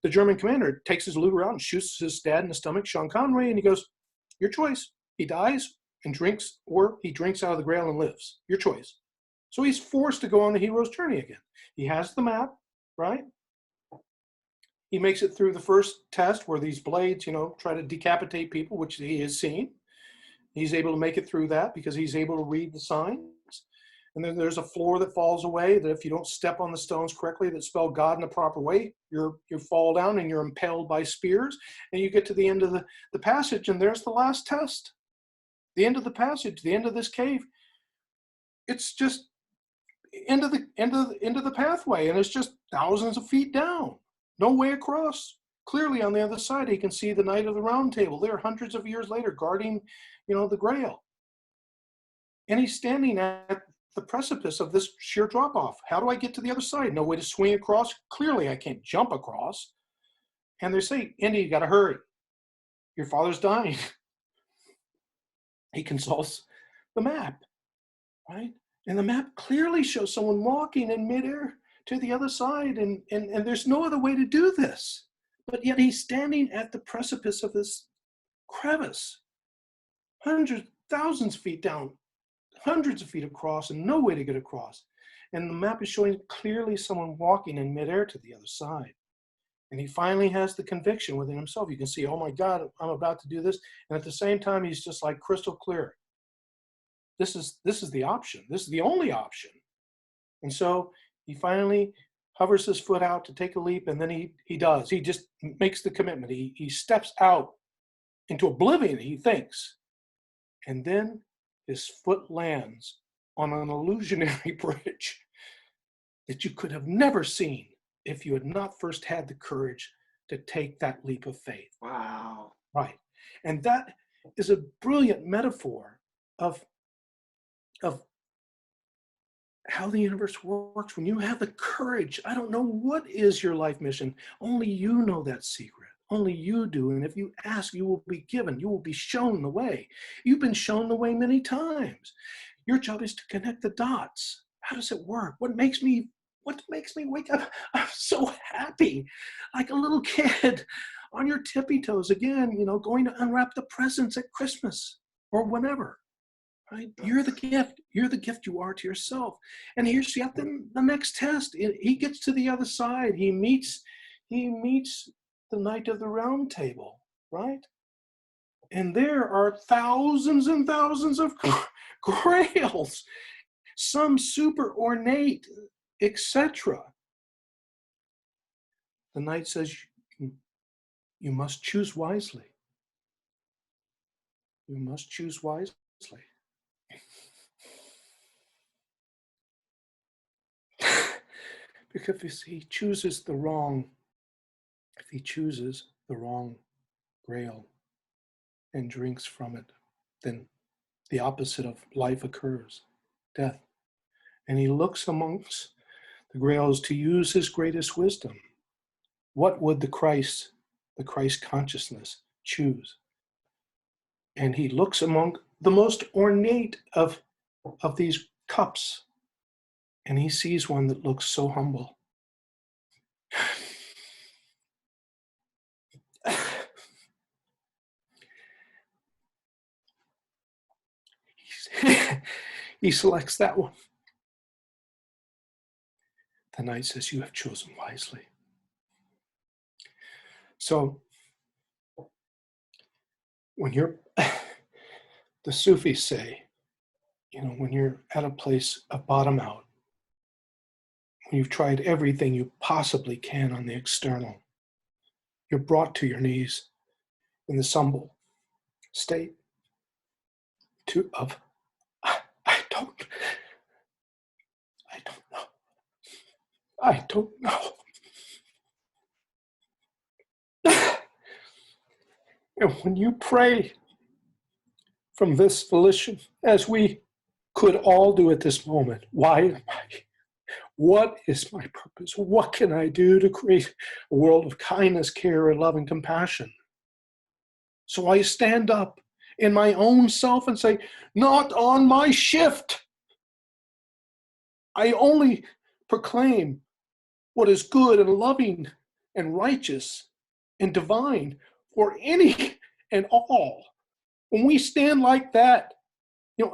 the German commander takes his Luger out and shoots his dad in the stomach, Sean Connery, and he goes, "Your choice. He dies and drinks, or he drinks out of the Grail and lives. Your choice." So he's forced to go on the hero's journey again. He has the map, right? He makes it through the first test where these blades, try to decapitate people, which he has seen. He's able to make it through that because he's able to read the signs. And then there's a floor that falls away, that if you don't step on the stones correctly that spell God in the proper way, you fall down and you're impaled by spears. And you get to the end of the passage, and there's the last test. The end of the passage, the end of this cave. It's just into the pathway, and it's just thousands of feet down. No way across. Clearly on the other side, he can see the Knight of the Round Table there hundreds of years later guarding, the Grail. And he's standing at the precipice of this sheer drop-off. How do I get to the other side? No way to swing across. Clearly, I can't jump across. And they say, Indy, you got to hurry. Your father's dying. He consults the map, right? And the map clearly shows someone walking in midair to the other side, and there's no other way to do this. But yet he's standing at the precipice of this crevice, hundreds, thousands of feet down, hundreds of feet across, and no way to get across. And the map is showing clearly someone walking in midair to the other side. And he finally has the conviction within himself. You can see, oh my God, I'm about to do this. And at the same time, he's just like crystal clear. This is the option. This is the only option. And so he finally hovers his foot out to take a leap, and then he does. He just makes the commitment. He steps out into oblivion, he thinks. And then his foot lands on an illusionary bridge that you could have never seen if you had not first had the courage to take that leap of faith. Wow. Right. And that is a brilliant metaphor of how the universe works. When you have the courage, I don't know what is your life mission. Only you know that secret. Only you do. And if you ask, you will be given. You will be shown the way. You've been shown the way many times. Your job is to connect the dots. How does it work? What makes me wake up? I'm so happy, like a little kid on your tippy toes again, going to unwrap the presents at Christmas or whenever. Right? You're the gift. You're the gift you are to yourself. And here's yet the next test. He gets to the other side. He meets the Knight of the Round Table, right? And there are thousands and thousands of grails, some super ornate, etc. The knight says, you must choose wisely. You must choose wisely. Because if he chooses the wrong grail and drinks from it, then the opposite of life occurs, death. And he looks amongst the grails to use his greatest wisdom. What would the Christ consciousness choose? And he looks among the most ornate of these cups, and he sees one that looks so humble. He selects that one. The knight says, you have chosen wisely. So when the Sufis say, when you're at a place of bottom out, when you've tried everything you possibly can on the external, you're brought to your knees in the humble state of, I don't know. And when you pray from this volition, as we could all do at this moment, why am I? What is my purpose? What can I do to create a world of kindness, care, and love and compassion? So I stand up in my own self and say, not on my shift. I only proclaim what is good and loving and righteous and divine for any and all. When we stand like that,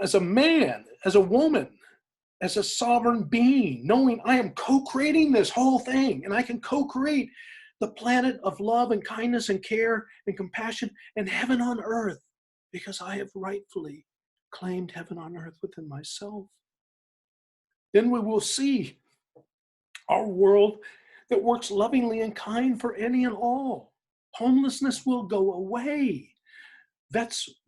as a man, as a woman, as a sovereign being, knowing I am co-creating this whole thing, and I can co-create the planet of love and kindness and care and compassion and heaven on earth, because I have rightfully claimed heaven on earth within myself. Then we will see our world that works lovingly and kind for any and all. Homelessness will go away.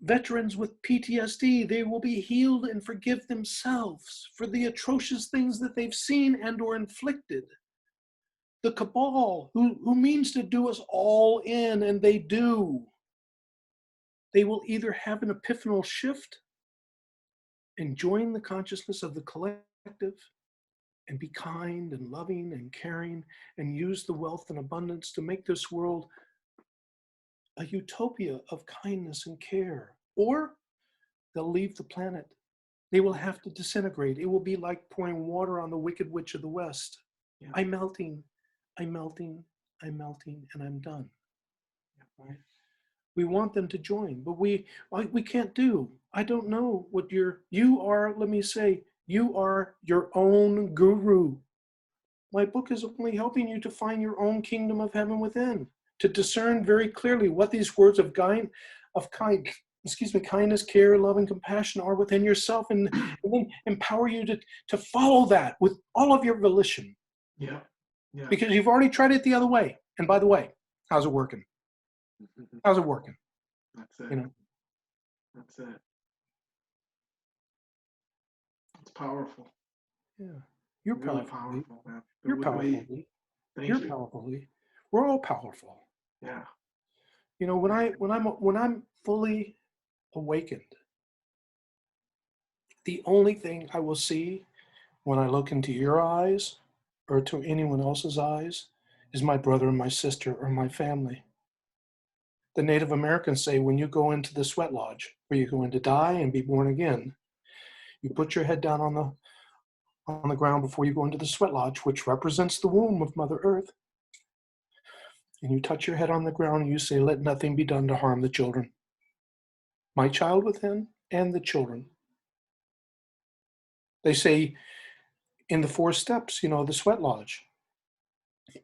Veterans with PTSD, they will be healed and forgive themselves for the atrocious things that they've seen and or inflicted. The cabal, who means to do us all in, and they do, they will either have an epiphanal shift and join the consciousness of the collective and be kind and loving and caring and use the wealth and abundance to make this world a utopia of kindness and care. Or they'll leave the planet. They will have to disintegrate. It will be like pouring water on the Wicked Witch of the West. Yeah. I'm melting, and I'm done. Yeah. Right? We want them to join, but we can't do. I don't know what you are, let me say, you are your own guru. My book is only helping you to find your own kingdom of heaven within, to discern very clearly what these words of kindness, care, love, and compassion are within yourself, and then empower you to follow that with all of your volition. Yeah. Yeah. Because you've already tried it the other way. And by the way, how's it working? How's it working? That's it. You know? That's it. It's powerful. Yeah. You're really powerful, man. You're powerful. You're powerful. We're all powerful. Yeah. You know, when I'm fully awakened, the only thing I will see when I look into your eyes or to anyone else's eyes is my brother and my sister or my family. The Native Americans say when you go into the sweat lodge, where you're going to die and be born again, you put your head down on the ground before you go into the sweat lodge, which represents the womb of Mother Earth. And you touch your head on the ground and you say, let nothing be done to harm the children. My child within and the children. They say in the 4 steps, the sweat lodge,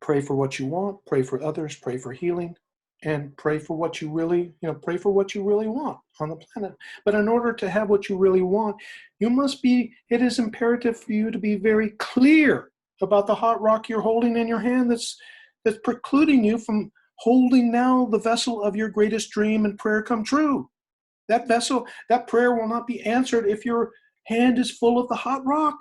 pray for what you want, pray for others, pray for healing, and pray for what you really want on the planet. But in order to have what you really want, it is imperative for you to be very clear about the hot rock you're holding in your hand that's precluding you from holding now the vessel of your greatest dream and prayer come true. That vessel, that prayer will not be answered if your hand is full of the hot rock.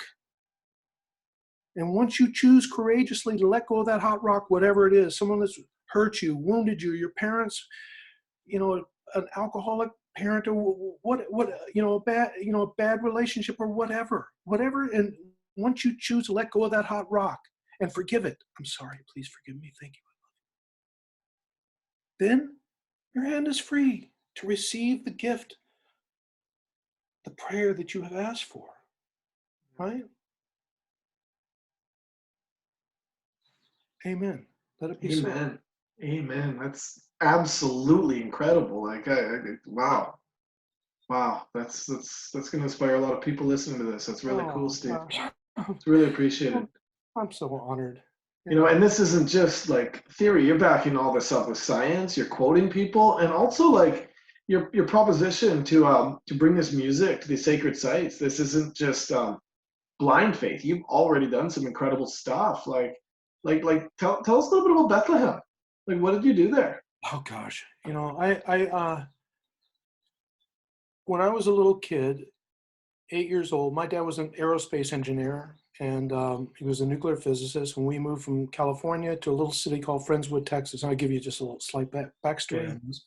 And once you choose courageously to let go of that hot rock, whatever it is, someone that's hurt you, wounded you, your parents, an alcoholic parent, or a bad relationship, or whatever. And once you choose to let go of that hot rock and forgive it, I'm sorry, please forgive me, thank you. Then your hand is free to receive the gift, the prayer that you have asked for, right? Amen. Let it be so. Amen. That's absolutely incredible. Wow. That's going to inspire a lot of people listening to this. That's really cool, Steve. It's really appreciated. I'm so honored. And this isn't just like theory. You're backing all this up with science. You're quoting people, and also like your proposition to bring this music to these sacred sites. This isn't just blind faith. You've already done some incredible stuff. Tell us a little bit about Bethlehem. Like, what did you do there? Oh gosh, I when I was a little kid, 8 years old, my dad was an aerospace engineer, and he was a nuclear physicist. When we moved from California to a little city called Friendswood, Texas, and I'll give you just a little slight backstory on this.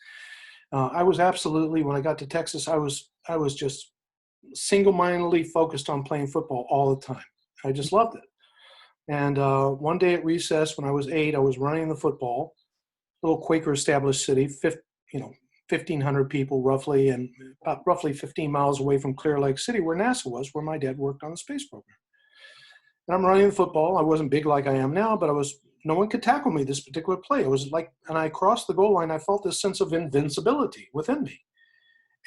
I was absolutely, when I got to Texas, I was just single-mindedly focused on playing football all the time. I just loved it. And one day at recess, when I was 8, I was running the football, little Quaker established city, 1,500 people roughly, and about roughly 15 miles away from Clear Lake City, where NASA was, where my dad worked on the space program. And I'm running the football. I wasn't big like I am now, but no one could tackle me this particular play. And I crossed the goal line. I felt this sense of invincibility within me.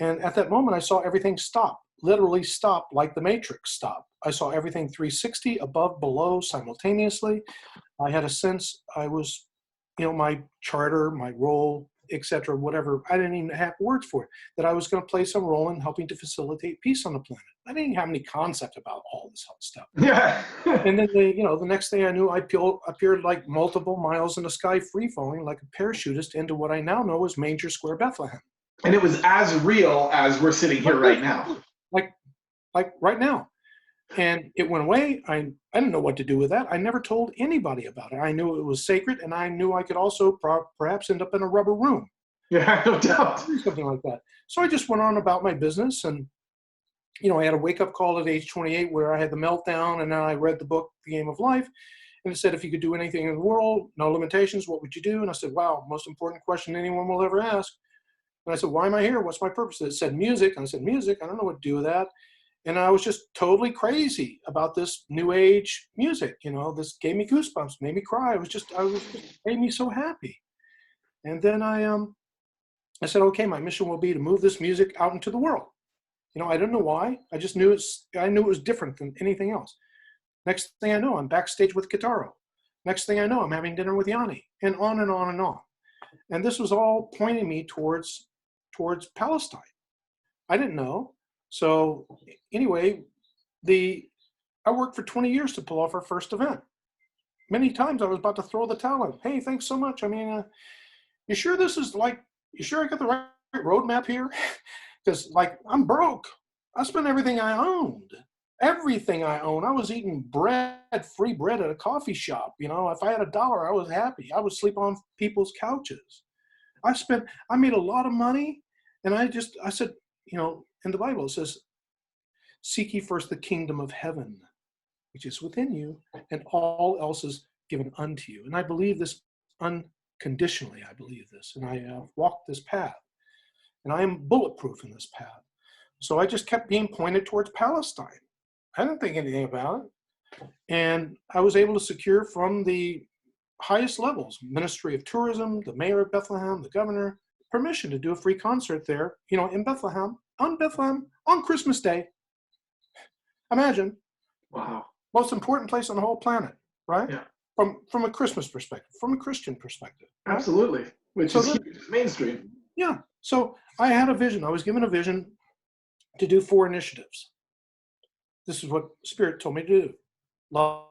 And at that moment, I saw everything stop, literally stop, like the Matrix stop. I saw everything 360, above, below, simultaneously. I had a sense I was, my charter, my role, etc., whatever. I didn't even have words for it. That I was going to play some role in helping to facilitate peace on the planet. I didn't have any concept about all this stuff. Yeah. And then the next thing I knew, I appeared like multiple miles in the sky, free falling like a parachutist into what I now know as Manger Square, Bethlehem. And it was as real as we're sitting here right now. Like right now. And it went away. I didn't know what to do with that. I never told anybody about it. I knew it was sacred, and I knew I could also perhaps end up in a rubber room. Yeah, no doubt. Something like that. So I just went on about my business, and I had a wake-up call at age 28 where I had the meltdown, and then I read the book, The Game of Life, and it said, if you could do anything in the world, no limitations, what would you do? And I said, wow, most important question anyone will ever ask. And I said, why am I here? What's my purpose? It said music. And I said, music? I don't know what to do with that. And I was just totally crazy about this new age music. This gave me goosebumps, made me cry. It just made me so happy. And then I said, okay, my mission will be to move this music out into the world. I didn't know why. I just knew I knew it was different than anything else. Next thing I know, I'm backstage with Guitarro. Next thing I know, I'm having dinner with Yanni, and on and on and on. And this was all pointing me towards Palestine. I didn't know. So anyway, I worked for 20 years to pull off our first event. Many times I was about to throw the towel in. Hey, thanks so much. I mean, you sure I got the right roadmap here? Because I'm broke. I spent everything I owned. Everything I own. I was eating free bread at a coffee shop. If I had $1, I was happy. I would sleep on people's couches. I made a lot of money, and I said, in the Bible it says, seek ye first the kingdom of heaven, which is within you, and all else is given unto you. And I believe this unconditionally. I believe this, and I walked this path, and I am bulletproof in this path. So I just kept being pointed towards Palestine. I didn't think anything about it. And I was able to secure from the highest levels, Ministry of Tourism, the mayor of Bethlehem, the governor, permission to do a free concert there, in Bethlehem, on Christmas Day. Imagine. Wow. Most important place on the whole planet, right? Yeah. From a Christmas perspective, from a Christian perspective. Right? Absolutely. Which is huge. It's mainstream. Yeah. So I had a vision. I was given a vision to do 4 initiatives. This is what Spirit told me to do. Love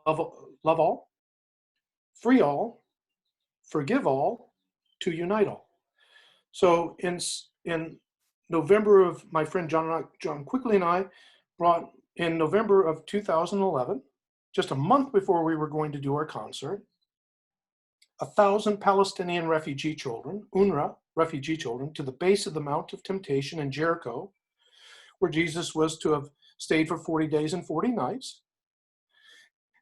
all, free all, forgive all, to unite all. So in November of, my friend John Quickly and I brought, in November of 2011, just a month before we were going to do our concert, 1,000 Palestinian refugee children, UNRWA refugee children, to the base of the Mount of Temptation in Jericho, where Jesus was to have stayed for 40 days and 40 nights.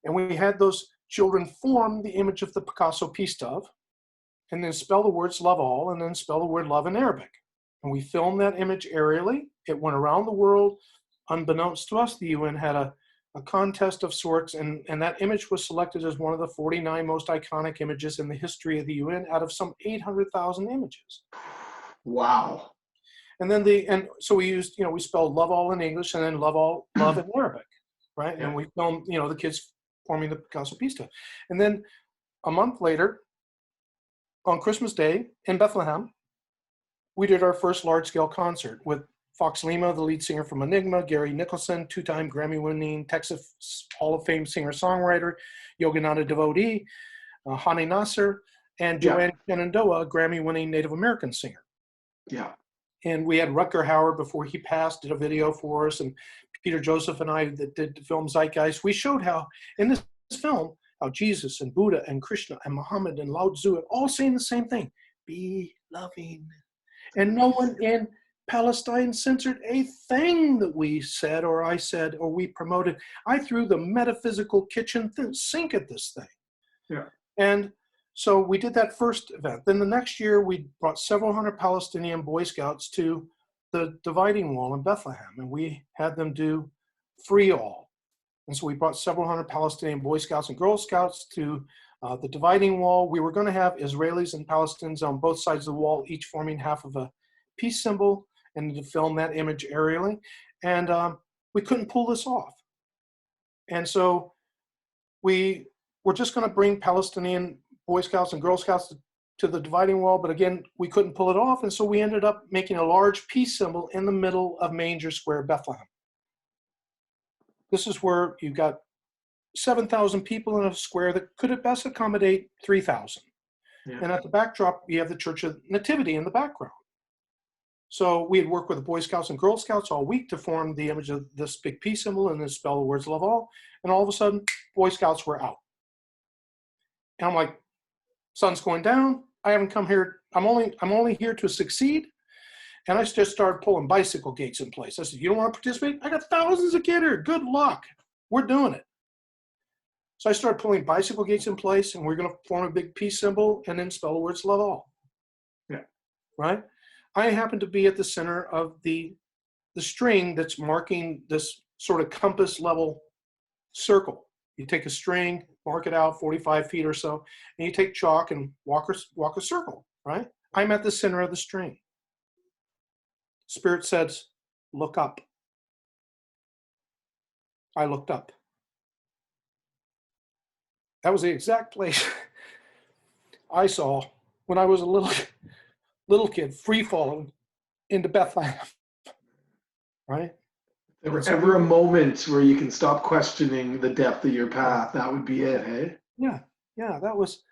And we had those children form the image of the Picasso peace dove, and then spell the words love all, and then spell the word love in Arabic. And we filmed that image aerially. It went around the world. Unbeknownst to us, the UN had a contest of sorts, and that image was selected as one of the 49 most iconic images in the history of the UN out of some 800,000 images. Wow. And then so we used, we spelled love all in English and then love in Arabic, right? Yeah. And we filmed, the kids forming the Picasso peace dove. And then a month later, on Christmas Day in Bethlehem, we did our first large-scale concert with Fox Lima, the lead singer from Enigma, Gary Nicholson, 2-time Grammy-winning Texas Hall of Fame singer-songwriter, Yogananda devotee, Hani Nasser, and Joanne Shenandoah, Grammy-winning Native American singer. Yeah. And we had Rutger Hauer, before he passed, did a video for us, and Peter Joseph and I that did the film Zeitgeist. We showed how, in this film, how Jesus and Buddha and Krishna and Muhammad and Lao Tzu are all saying the same thing: be loving. And no one in Palestine censored a thing that we said, or I said, or we promoted. I threw the metaphysical kitchen sink at this thing. Yeah. And so we did that first event. Then the next year, we brought several hundred Palestinian Boy Scouts to the dividing wall in Bethlehem, and we had them do free all. And so we brought several hundred Palestinian Boy Scouts and Girl Scouts to the dividing wall. We were going to have Israelis and Palestinians on both sides of the wall, each forming half of a peace symbol, and to film that image aerially. And we couldn't pull this off. And so we were just going to bring Palestinian Boy Scouts and Girl Scouts to the dividing wall, but again, we couldn't pull it off. And so we ended up making a large peace symbol in the middle of Manger Square, Bethlehem. This is where you've got 7,000 people in a square that could at best accommodate 3,000. Yeah. And at the backdrop, you have the Church of Nativity in the background. So we had worked with the Boy Scouts and Girl Scouts all week to form the image of this big peace symbol and then spell the words love all. And all of a sudden, Boy Scouts were out. And I'm like, sun's going down. I haven't come here. I'm only here to succeed. And I just started pulling bicycle gates in place. I said, you don't want to participate? I got thousands of kids here. Good luck. We're doing it. So I started pulling bicycle gates in place, and we're going to form a big peace symbol and then spell the words love all. Yeah. Right? I happen to be at the center of the string that's marking this sort of compass level circle. You take a string, mark it out 45 feet or so, and you take chalk and walk a circle, right? I'm at the center of the string. Spirit says, look up. I looked up. That was the exact place I saw when I was a little kid, free falling into Bethlehem, right? If there were ever a moment where you can stop questioning the depth of your path, that would be it, hey? Yeah, that was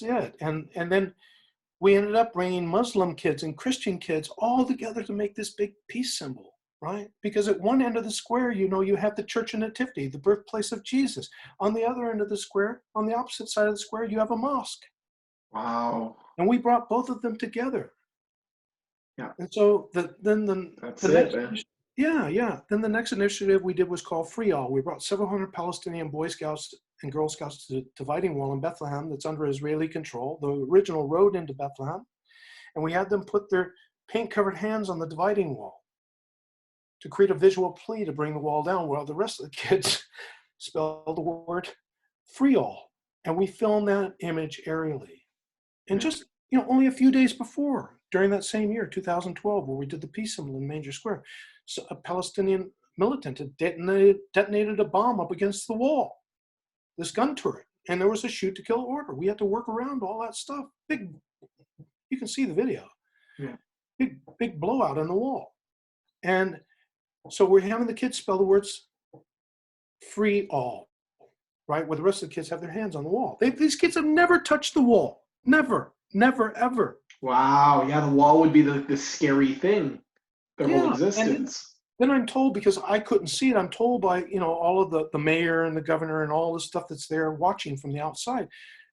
it. And then we ended up bringing Muslim kids and Christian kids all together to make this big peace symbol, right? Because at one end of the square, you have the Church of Nativity, the birthplace of Jesus. On the other end of the square, on the opposite side of the square, you have a mosque. Wow. And we brought both of them together. Yeah. And so then the next initiative we did was called Free All. We brought several hundred Palestinian Boy Scouts and Girl Scouts to the dividing wall in Bethlehem that's under Israeli control, the original road into Bethlehem. And we had them put their paint-covered hands on the dividing wall to create a visual plea to bring the wall down, while the rest of the kids spelled the word Free All. And we filmed that image aerially. And just, only a few days before, during that same year, 2012, where we did the peace symbol in Manger Square, so a Palestinian militant had detonated a bomb up against the wall, this gun turret, and there was a shoot to kill order. We had to work around all that stuff. You can see the video. Yeah. Big blowout on the wall. And so we're having the kids spell the words free all, right? Where the rest of the kids have their hands on the wall. These kids have never touched the wall. Never, ever. Wow. Yeah, the wall would be the scary thing, their whole existence. Then I'm told, because I couldn't see it, I'm told by, all of the mayor and the governor and all the stuff that's there watching from the outside,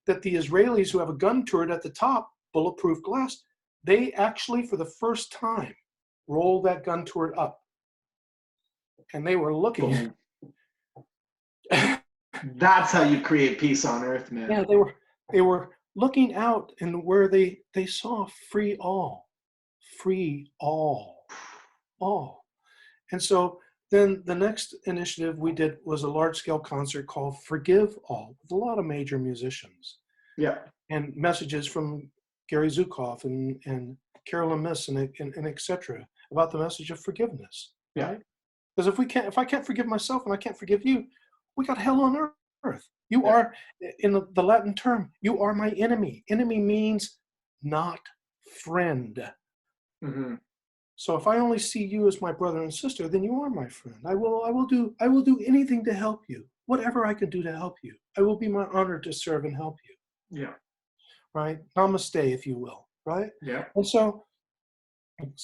that the Israelis who have a gun turret at the top, bulletproof glass, they actually, for the first time, rolled that gun turret up. And they were looking. That's how you create peace on earth, man. Yeah, they were looking out, and where they saw free all. And so then the next initiative we did was a large-scale concert called Forgive All, with a lot of major musicians. Yeah. And messages from Gary Zukoff and Carolyn Miss and et cetera about the message of forgiveness. Yeah. Right? Because if I can't forgive myself and I can't forgive you, we got hell on earth. You are, in the Latin term, you are my enemy. Enemy means not friend. Mm-hmm. So if I only see you as my brother and sister, then you are my friend. I will do anything to help you. Whatever I can do to help you. I will be my honor to serve and help you. Yeah. Right? Namaste, if you will. Right? Yeah. And so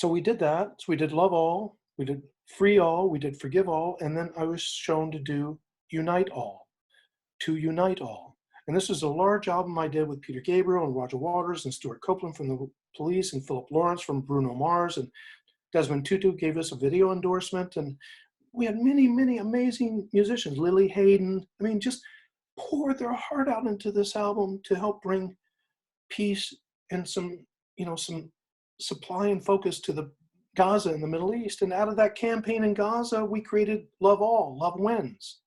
we did that. So we did love all, we did free all, we did forgive all, and then I was shown to do unite all. To unite all. And this is a large album I did with Peter Gabriel and Roger Waters and Stuart Copeland from the Police and Philip Lawrence from Bruno Mars, and Desmond Tutu gave us a video endorsement, and we had many, many amazing musicians. Lily Hayden, just poured their heart out into this album to help bring peace and some supply and focus to the Gaza in the Middle East. And out of that campaign in Gaza, we created Love All, Love Wins.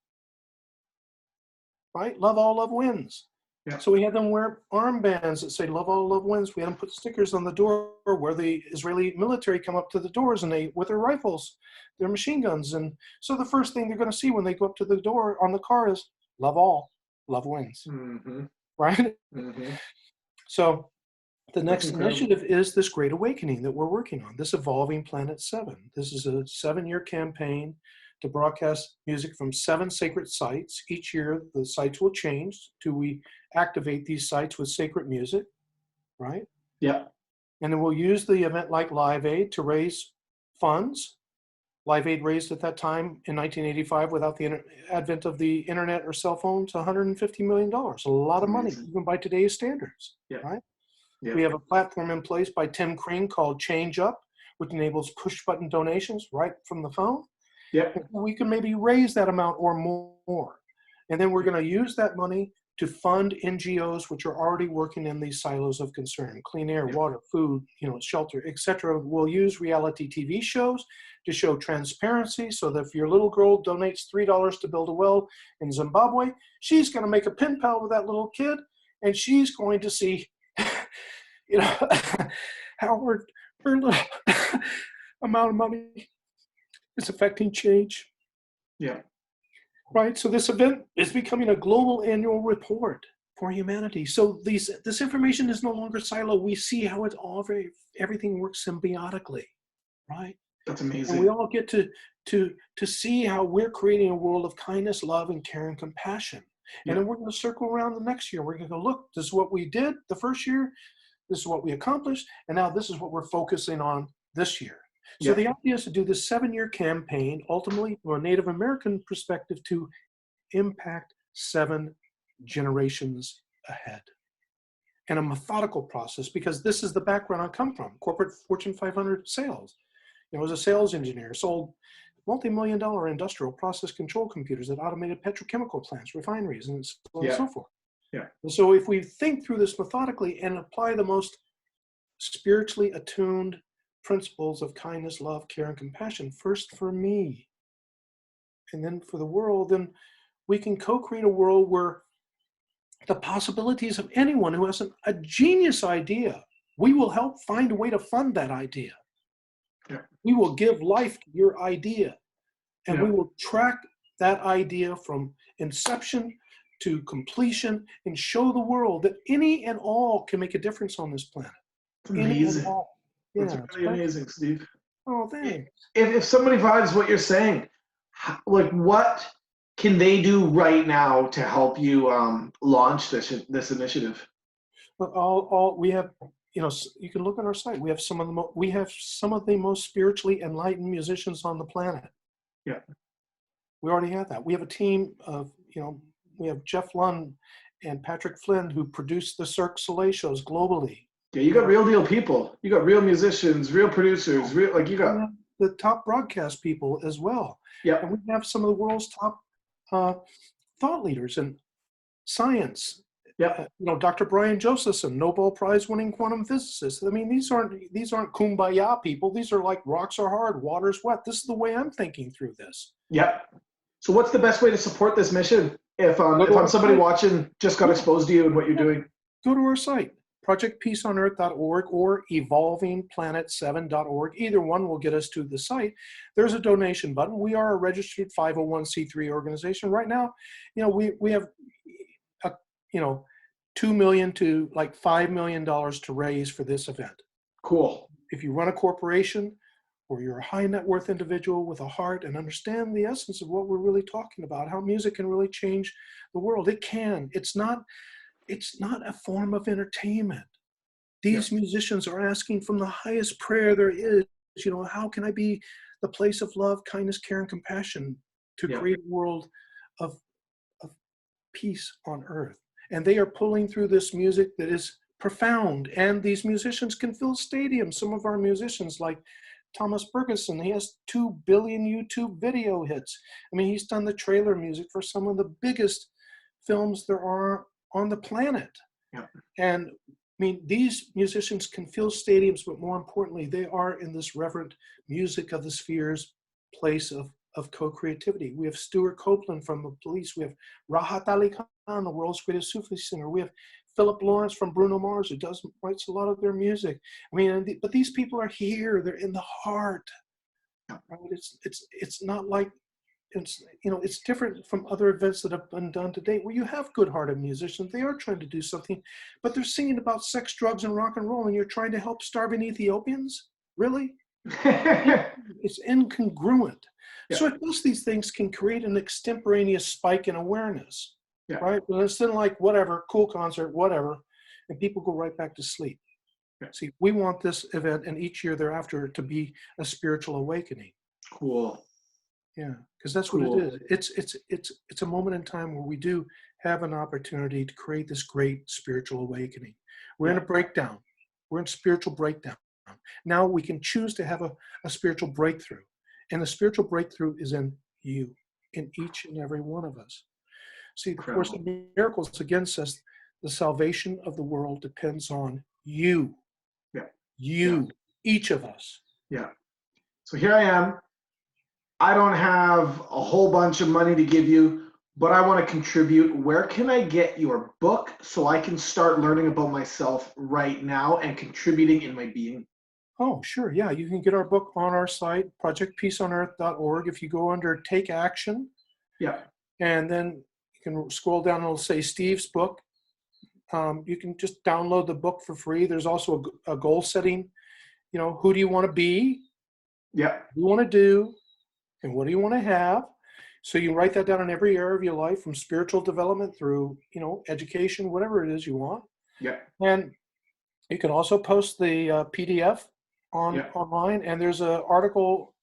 Right? Love all, love wins. Yeah. So we had them wear armbands that say love all, love wins. We had them put stickers on the door where the Israeli military come up to the doors and they, with their rifles, their machine guns. And so the first thing they're going to see when they go up to the door on the car is love all, love wins. Mm-hmm. Right? Mm-hmm. So the That's next incredible. initiative is this Great Awakening that we're working on, this Evolving Planet 7. This is a 7-year campaign to broadcast music from 7 sacred sites. Each year, the sites will change till we activate these sites with sacred music, right? Yeah. And then we'll use the event like Live Aid to raise funds. Live Aid raised at that time in 1985, without the advent of the internet or cell phones, $150 million. A lot That's of money, amazing. even by today's standards, Yeah. right? Yeah. We have a platform in place by Tim Crane called Change Up, which enables push button donations right from the phone. Yeah. We can maybe raise that amount or more. And then we're going to use that money to fund NGOs which are already working in these silos of concern: clean air, water, food, shelter, etc. We'll use reality TV shows to show transparency, so that if your little girl donates $3 to build a well in Zimbabwe, she's going to make a pen pal with that little kid, and she's going to see how her little amount of money is affecting change. Yeah. Right. So this event is becoming a global annual report for humanity. So this information is no longer siloed. We see how everything works symbiotically, right? That's And we amazing. all get to see how we're creating a world of kindness, love, and care and compassion. Yeah. And then we're going to circle around the next year. We're going to go, look, this is what we did the first year. This is what we accomplished. And now this is what we're focusing on this year. So the idea is to do this 7-year campaign, ultimately from a Native American perspective, to impact 7 generations ahead. And a methodical process, because this is the background I come from: corporate Fortune 500 sales. As a sales engineer, sold multi-million-dollar industrial process control computers that automated petrochemical plants, refineries, and so on and so forth. Yeah. And so if we think through this methodically and apply the most spiritually attuned principles of kindness, love, care, and compassion, first for me and then for the world, then we can co-create a world where the possibilities of anyone who has a genius idea, we will help find a way to fund that idea. Yeah. We will give life to your idea, and we will track that idea from inception to completion and show the world that any and all can make a difference on this planet. It's amazing. Yeah, That's really amazing, Steve. Oh, thanks. If somebody vibes what you're saying, like, what can they do right now to help you launch this initiative? All we have, you can look on our site. We have some of the most spiritually enlightened musicians on the planet. Yeah. We already have that. We have a team of, we have Jeff Lund and Patrick Flynn, who produce the Cirque du Soleil shows globally. Yeah, you got real deal people. You got real musicians, real producers, you got the top broadcast people as well. Yeah. And we have some of the world's top thought leaders in science. Yeah. Dr. Brian Josephson, Nobel Prize winning quantum physicist. I mean, these aren't kumbaya people. These are like, rocks are hard, water's wet. This is the way I'm thinking through this. Yeah. So what's the best way to support this mission? If I'm somebody watching, just got exposed to you and what you're doing. Go to our site, projectpeaceonearth.org or evolvingplanet7.org. Either one will get us to the site. There's a donation button. We are a registered 501c3 organization. Right now, we have $2 million to like $5 million to raise for this event. Cool. If you run a corporation or you're a high net worth individual with a heart and understand the essence of what we're really talking about, how music can really change the world, it can. It's not a form of entertainment. These musicians are asking from the highest prayer there is, how can I be the place of love, kindness, care, and compassion to create a world of peace on earth? And they are pulling through this music that is profound. And these musicians can fill stadiums. Some of our musicians, like Thomas Bergeson, he has 2 billion YouTube video hits. I mean, he's done the trailer music for some of the biggest films there are on the planet. Yeah. And I mean, these musicians can fill stadiums, but more importantly, they are in this reverent music of the spheres place of co-creativity. We have Stuart Copeland from the Police. We have Rahat Ali Khan, the world's greatest Sufi singer. We have Philip Lawrence from Bruno Mars, who writes a lot of their music. I mean, but these people are here. They're in the heart. Right? It's not like it's different from other events that have been done to date where you have good-hearted musicians. They are trying to do something, but they're singing about sex, drugs, and rock and roll, and you're trying to help starving Ethiopians? Really? It's incongruent. Yeah. So at most, these things can create an extemporaneous spike in awareness, Yeah. right? But it's then like, whatever, cool concert, whatever, and people go right back to sleep. Yeah. See, we want this event and each year thereafter to be a spiritual awakening. Cool. Yeah, because that's what Cool. it is. It's a moment in time where we do have an opportunity to create this great spiritual awakening. We're in a breakdown. We're in spiritual breakdown. Now we can choose to have a spiritual breakthrough. And the spiritual breakthrough is in you, in each and every one of us. See, the Course of Miracles again says the salvation of the world depends on you. Yeah. You, each of us. Yeah. So here I am. I don't have a whole bunch of money to give you, but I want to contribute. Where can I get your book so I can start learning about myself right now and contributing in my being? Oh, sure. Yeah, you can get our book on our site, projectpeaceonearth.org. If you go under Take Action, Yeah. and then you can scroll down and it'll say Steve's book. You can just download the book for free. There's also a goal setting. Who do you want to be? Yeah. What do you want to do? And what do you want to have? So you write that down in every area of your life, from spiritual development through, education, whatever it is you want. Yeah. And you can also post the PDF online. And there's an article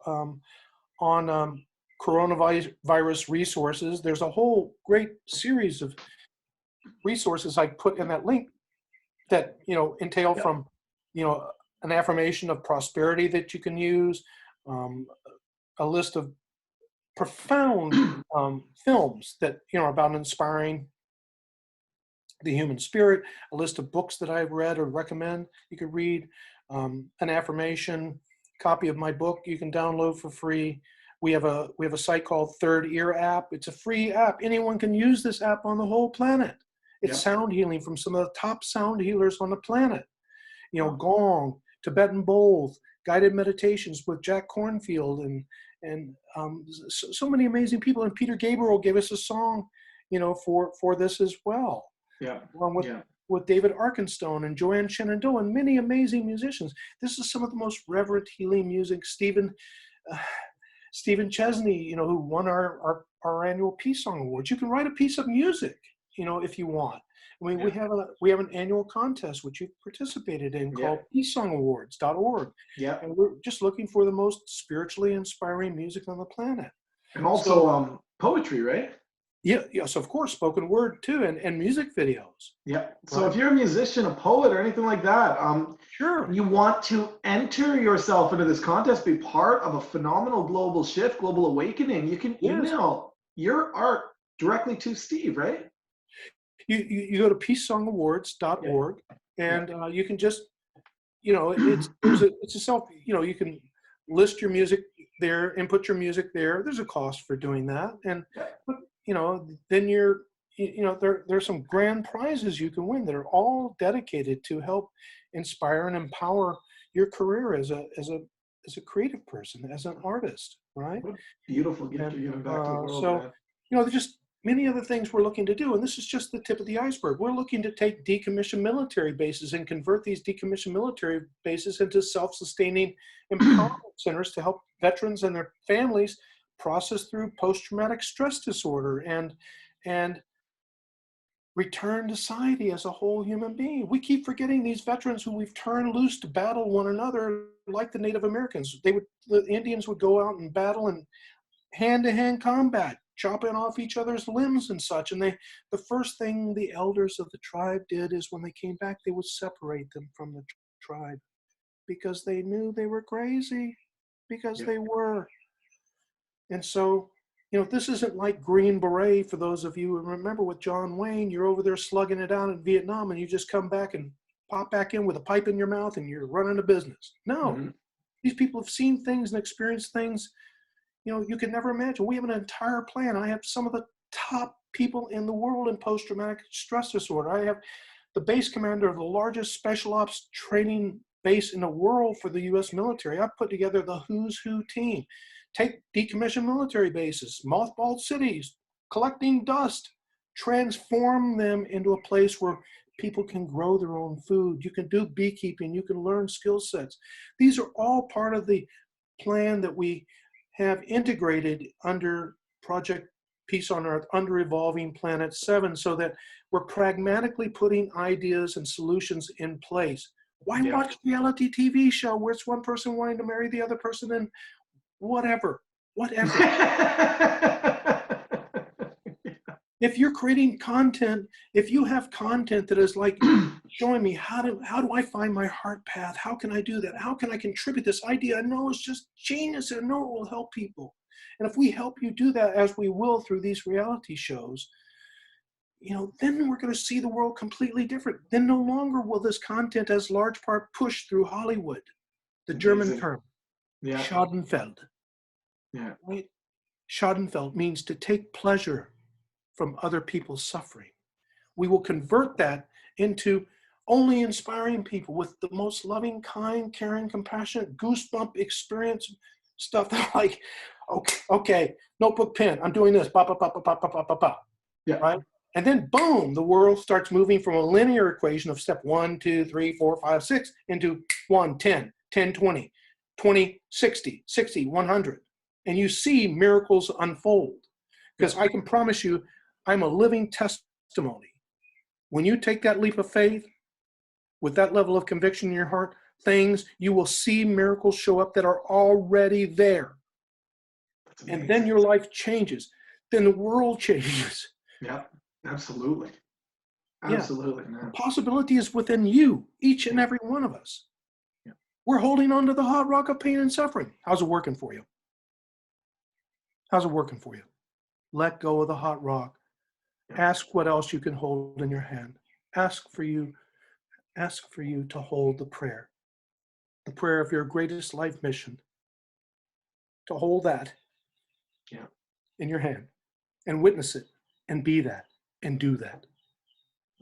on coronavirus resources. There's a whole great series of resources I put in that link that, entail from, an affirmation of prosperity that you can use, a list of profound films that are about inspiring the human spirit, a list of books that I've read or recommend you could read, an affirmation, copy of my book you can download for free. We have a site called Third Ear app. It's a free app. Anyone can use this app on the whole planet. It's sound healing from some of the top sound healers on the planet. Gong, Tibetan bowls, guided meditations with Jack Cornfield, and so many amazing people. And Peter Gabriel gave us a song, for this as well. Yeah. Along with David Arkenstone and Joanne Shenandoah and many amazing musicians. This is some of the most reverent healing music. Stephen Chesney, who won our annual Peace Song Awards. You can write a piece of music, if you want. I mean, we have an annual contest which you've participated in called peacesongawards.org. Yeah. And we're just looking for the most spiritually inspiring music on the planet. And also poetry, right? Yeah, yes, of course, spoken word too, and music videos. Yeah. So if you're a musician, a poet, or anything like that, sure, you want to enter yourself into this contest, be part of a phenomenal global shift, global awakening, you can email your art directly to Steve, right? You go to peacesongawards.org and you can just, it's a self, you can list your music there, input your music there. There's a cost for doing that. And, then there's some grand prizes you can win that are all dedicated to help inspire and empower your career as a creative person, as an artist, right? What a beautiful gift you're giving back to the world. So, there's just many other things we're looking to do, and this is just the tip of the iceberg. We're looking to take decommissioned military bases and convert these decommissioned military bases into self-sustaining empowerment centers to help veterans and their families process through post-traumatic stress disorder and return to society as a whole human being. We keep forgetting these veterans who we've turned loose to battle one another, like the Native Americans. The Indians would go out and battle in hand-to-hand combat, chopping off each other's limbs and such. And the first thing the elders of the tribe did is when they came back, they would separate them from the tribe because they knew they were crazy, because they were. And so, this isn't like Green Beret for those of you who remember with John Wayne. You're over there slugging it out in Vietnam and you just come back and pop back in with a pipe in your mouth and you're running a business. No, these people have seen things and experienced things you could never imagine. We have an entire plan. I have some of the top people in the world in post-traumatic stress disorder. I have the base commander of the largest special ops training base in the world for the U.S. military. I've put together the who's who team. take decommissioned military bases, mothballed cities, collecting dust, transform them into a place where people can grow their own food. You can do beekeeping. You can learn skill sets. These are all part of the plan that we have integrated under Project Peace on Earth, under Evolving Planet 7, so that we're pragmatically putting ideas and solutions in place. Why watch reality TV show where it's one person wanting to marry the other person and whatever? If you're creating content, if you have content that is like showing me how do I find my heart path? How can I do that? How can I contribute this idea? I know it's just genius, and I know it will help people. And if we help you do that, as we will through these reality shows, then we're going to see the world completely different. Then no longer will this content as large part push through Hollywood, the German term, Schadenfreude. Yeah. Right? Schadenfreude means to take pleasure from other people's suffering. We will convert that into only inspiring people with the most loving, kind, caring, compassionate, goosebump experience stuff that like, okay, notebook, pen, I'm doing this, ba, ba, ba, ba, ba, ba, ba, ba, Yeah. right? And then boom, the world starts moving from a linear equation of step 1, 2, 3, 4, 5, 6 into 1, 10, 10, 20, 20, 60, 60, 100. And you see miracles unfold. Because I can promise you, I'm a living testimony. When you take that leap of faith with that level of conviction in your heart, you will see miracles show up that are already there. And then your life changes. Then the world changes. Yeah, absolutely. Absolutely. Yeah. The possibility is within you, each and every one of us. Yeah. We're holding on to the hot rock of pain and suffering. How's it working for you? How's it working for you? Let go of the hot rock. Ask what else you can hold in your hand. Ask for you to hold the prayer of your greatest life mission, to hold that in your hand and witness it and be that and do that.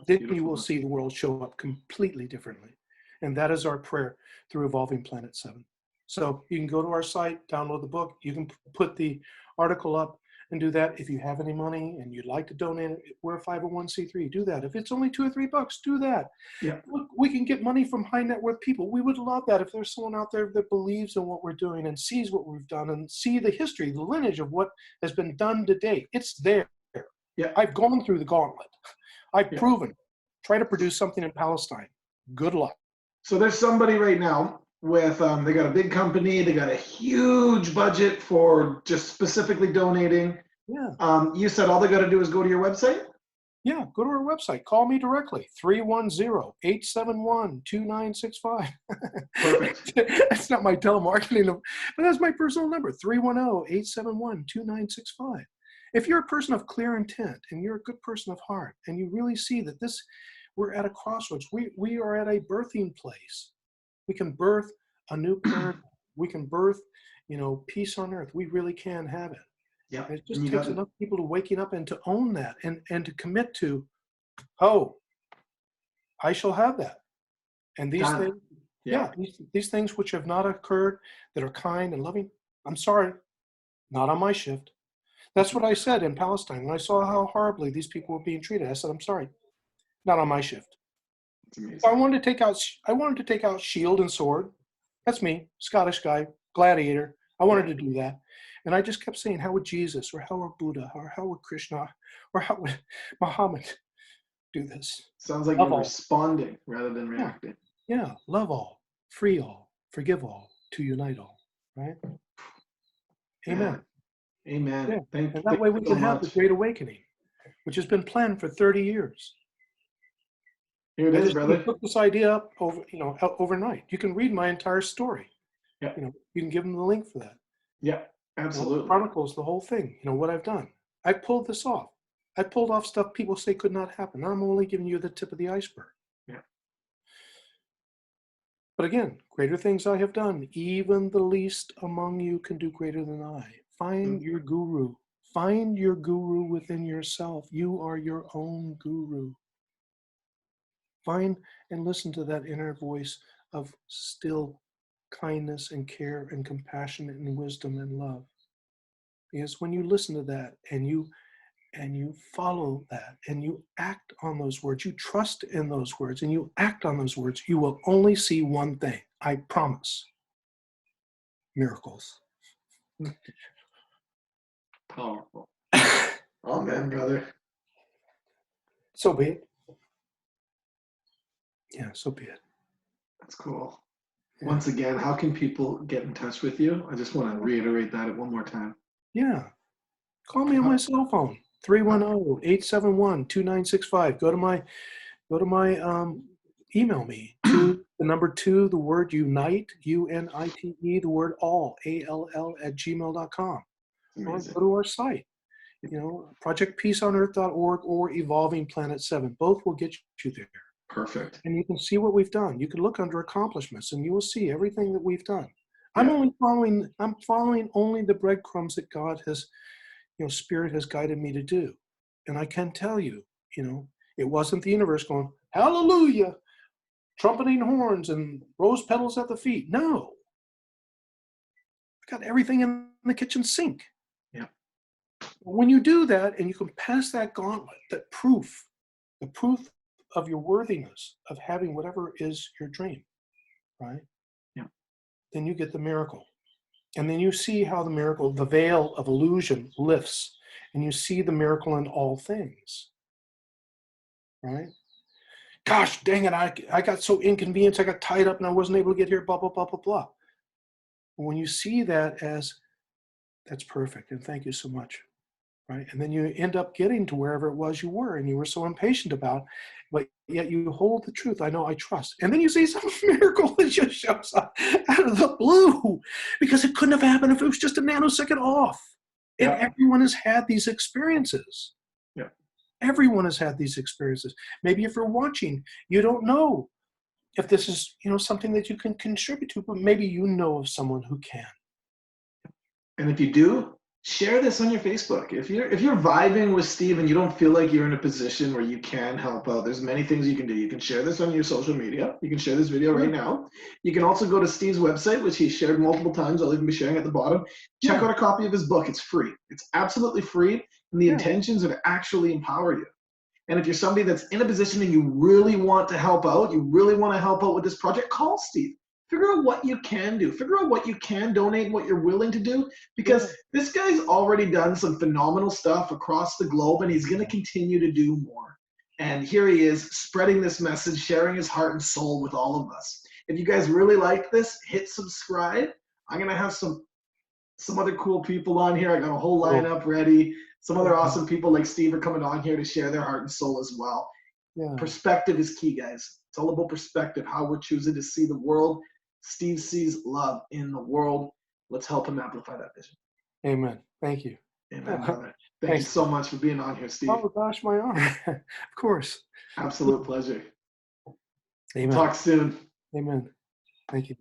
Then you will see the world show up completely differently. And that is our prayer through Evolving Planet 7. So you can go to our site, download the book. You can put the article up and do that. If you have any money and you'd like to donate it, we're a 501c3. Do that. If it's only $2 or $3, do that. Yeah. Look, we can get money from high net worth people. We would love that if there's someone out there that believes in what we're doing and sees what we've done and see the history, the lineage of what has been done to date. It's there. Yeah. I've gone through the gauntlet. I've proven. Try to produce something in Palestine. Good luck. So there's somebody right now with, they got a big company, they got a huge budget for just specifically donating. Yeah. You said all they got to do is go to your website? Yeah, go to our website. Call me directly, 310-871-2965. Perfect. That's not my telemarketing, but that's my personal number, 310-871-2965. If you're a person of clear intent and you're a good person of heart and you really see that we're at a crossroads, we are at a birthing place. We can birth a new paradigm. We can birth, peace on earth. We really can have it. Yeah. And it just takes enough people to waking up and to own that and to commit to, I shall have that. And these things, these things which have not occurred that are kind and loving, I'm sorry, not on my shift. That's what I said in Palestine. When I saw how horribly these people were being treated, I said, I'm sorry, not on my shift. I wanted to take out shield and sword. That's me, Scottish guy, gladiator. I wanted to do that. And I just kept saying, how would Jesus or how would Buddha or how would Krishna or how would Muhammad do this? Sounds like you're responding rather than reacting. Yeah, love all, free all, forgive all, to unite all, right? Amen. Amen. Yeah. Thank and that way we you can so have much. the Great Awakening, which has been planned for 30 years. Here it is, brother. Put this idea up overnight. You can read my entire story. Yeah. You can give them the link for that. Yeah, absolutely. Chronicles the whole thing. What I've done. I pulled this off. I pulled off stuff people say could not happen. I'm only giving you the tip of the iceberg. Yeah. But again, greater things I have done. Even the least among you can do greater than I. Find your guru. Find your guru within yourself. You are your own guru. Find and listen to that inner voice of still kindness and care and compassion and wisdom and love. Because when you listen to that and you follow that and you act on those words, you trust in those words and you act on those words, you will only see one thing. I promise. Miracles. Powerful. Amen, brother. So be it. Yeah, so be it. That's cool. Yeah. Once again, how can people get in touch with you? I just want to reiterate that one more time. Yeah. Call me on my cell phone, 310-871-2965. Go to my email me to the number 2, the word unite, UNITE, the word all, ALL @gmail.com. Or Amazing. go to our site, projectpeaceonearth.org or Evolving Planet 7. Both will get you there. Perfect. And you can see what we've done. You can look under accomplishments and you will see everything that we've done. Yeah. I'm following only the breadcrumbs that God has, Spirit has guided me to do. And I can tell you, it wasn't the universe going, hallelujah, trumpeting horns and rose petals at the feet. No. I got everything in the kitchen sink. Yeah. When you do that and you can pass that gauntlet, the proof of your worthiness of having whatever is your dream, right? Yeah. Then you get the miracle. And then you see how the veil of illusion lifts, and you see the miracle in all things, right? Gosh, dang it, I got so inconvenienced, I got tied up and I wasn't able to get here, blah, blah, blah, blah, blah. When you see that as, that's perfect, and thank you so much, right? And then you end up getting to wherever it was you were, and you were so impatient about, but yet you hold the truth. I know, I trust. And then you see some miracle that just shows up out of the blue, because it couldn't have happened if it was just a nanosecond off. And everyone has had these experiences. Yeah. Everyone has had these experiences. Maybe if you're watching, you don't know if this is, something that you can contribute to, but maybe you know of someone who can. And if you do, share this on your Facebook. If you're vibing with Steve and you don't feel like you're in a position where you can help out, there's many things you can do. You can share this on your social media. You can share this video right now. You can also go to Steve's website, which he's shared multiple times. I'll even be sharing at the bottom. Check out a copy of his book. It's free. It's absolutely free. And the intentions are to actually empower you. And if you're somebody that's in a position and you really want to help out, you really want to help out with this project, call Steve. Figure out what you can do. Figure out what you can donate, what you're willing to do, because this guy's already done some phenomenal stuff across the globe, and he's going to continue to do more. And here he is spreading this message, sharing his heart and soul with all of us. If you guys really like this, hit subscribe. I'm going to have some other cool people on here. I got a whole lineup ready. Some other awesome people like Steve are coming on here to share their heart and soul as well. Yeah. Perspective is key, guys. It's all about perspective, how we're choosing to see the world. Steve sees love in the world. Let's help him amplify that vision. Amen. Thank you. Amen, brother. Thank you so much for being on here, Steve. Oh, gosh, my honor. Of course. Absolute pleasure. Amen. Talk soon. Amen. Thank you.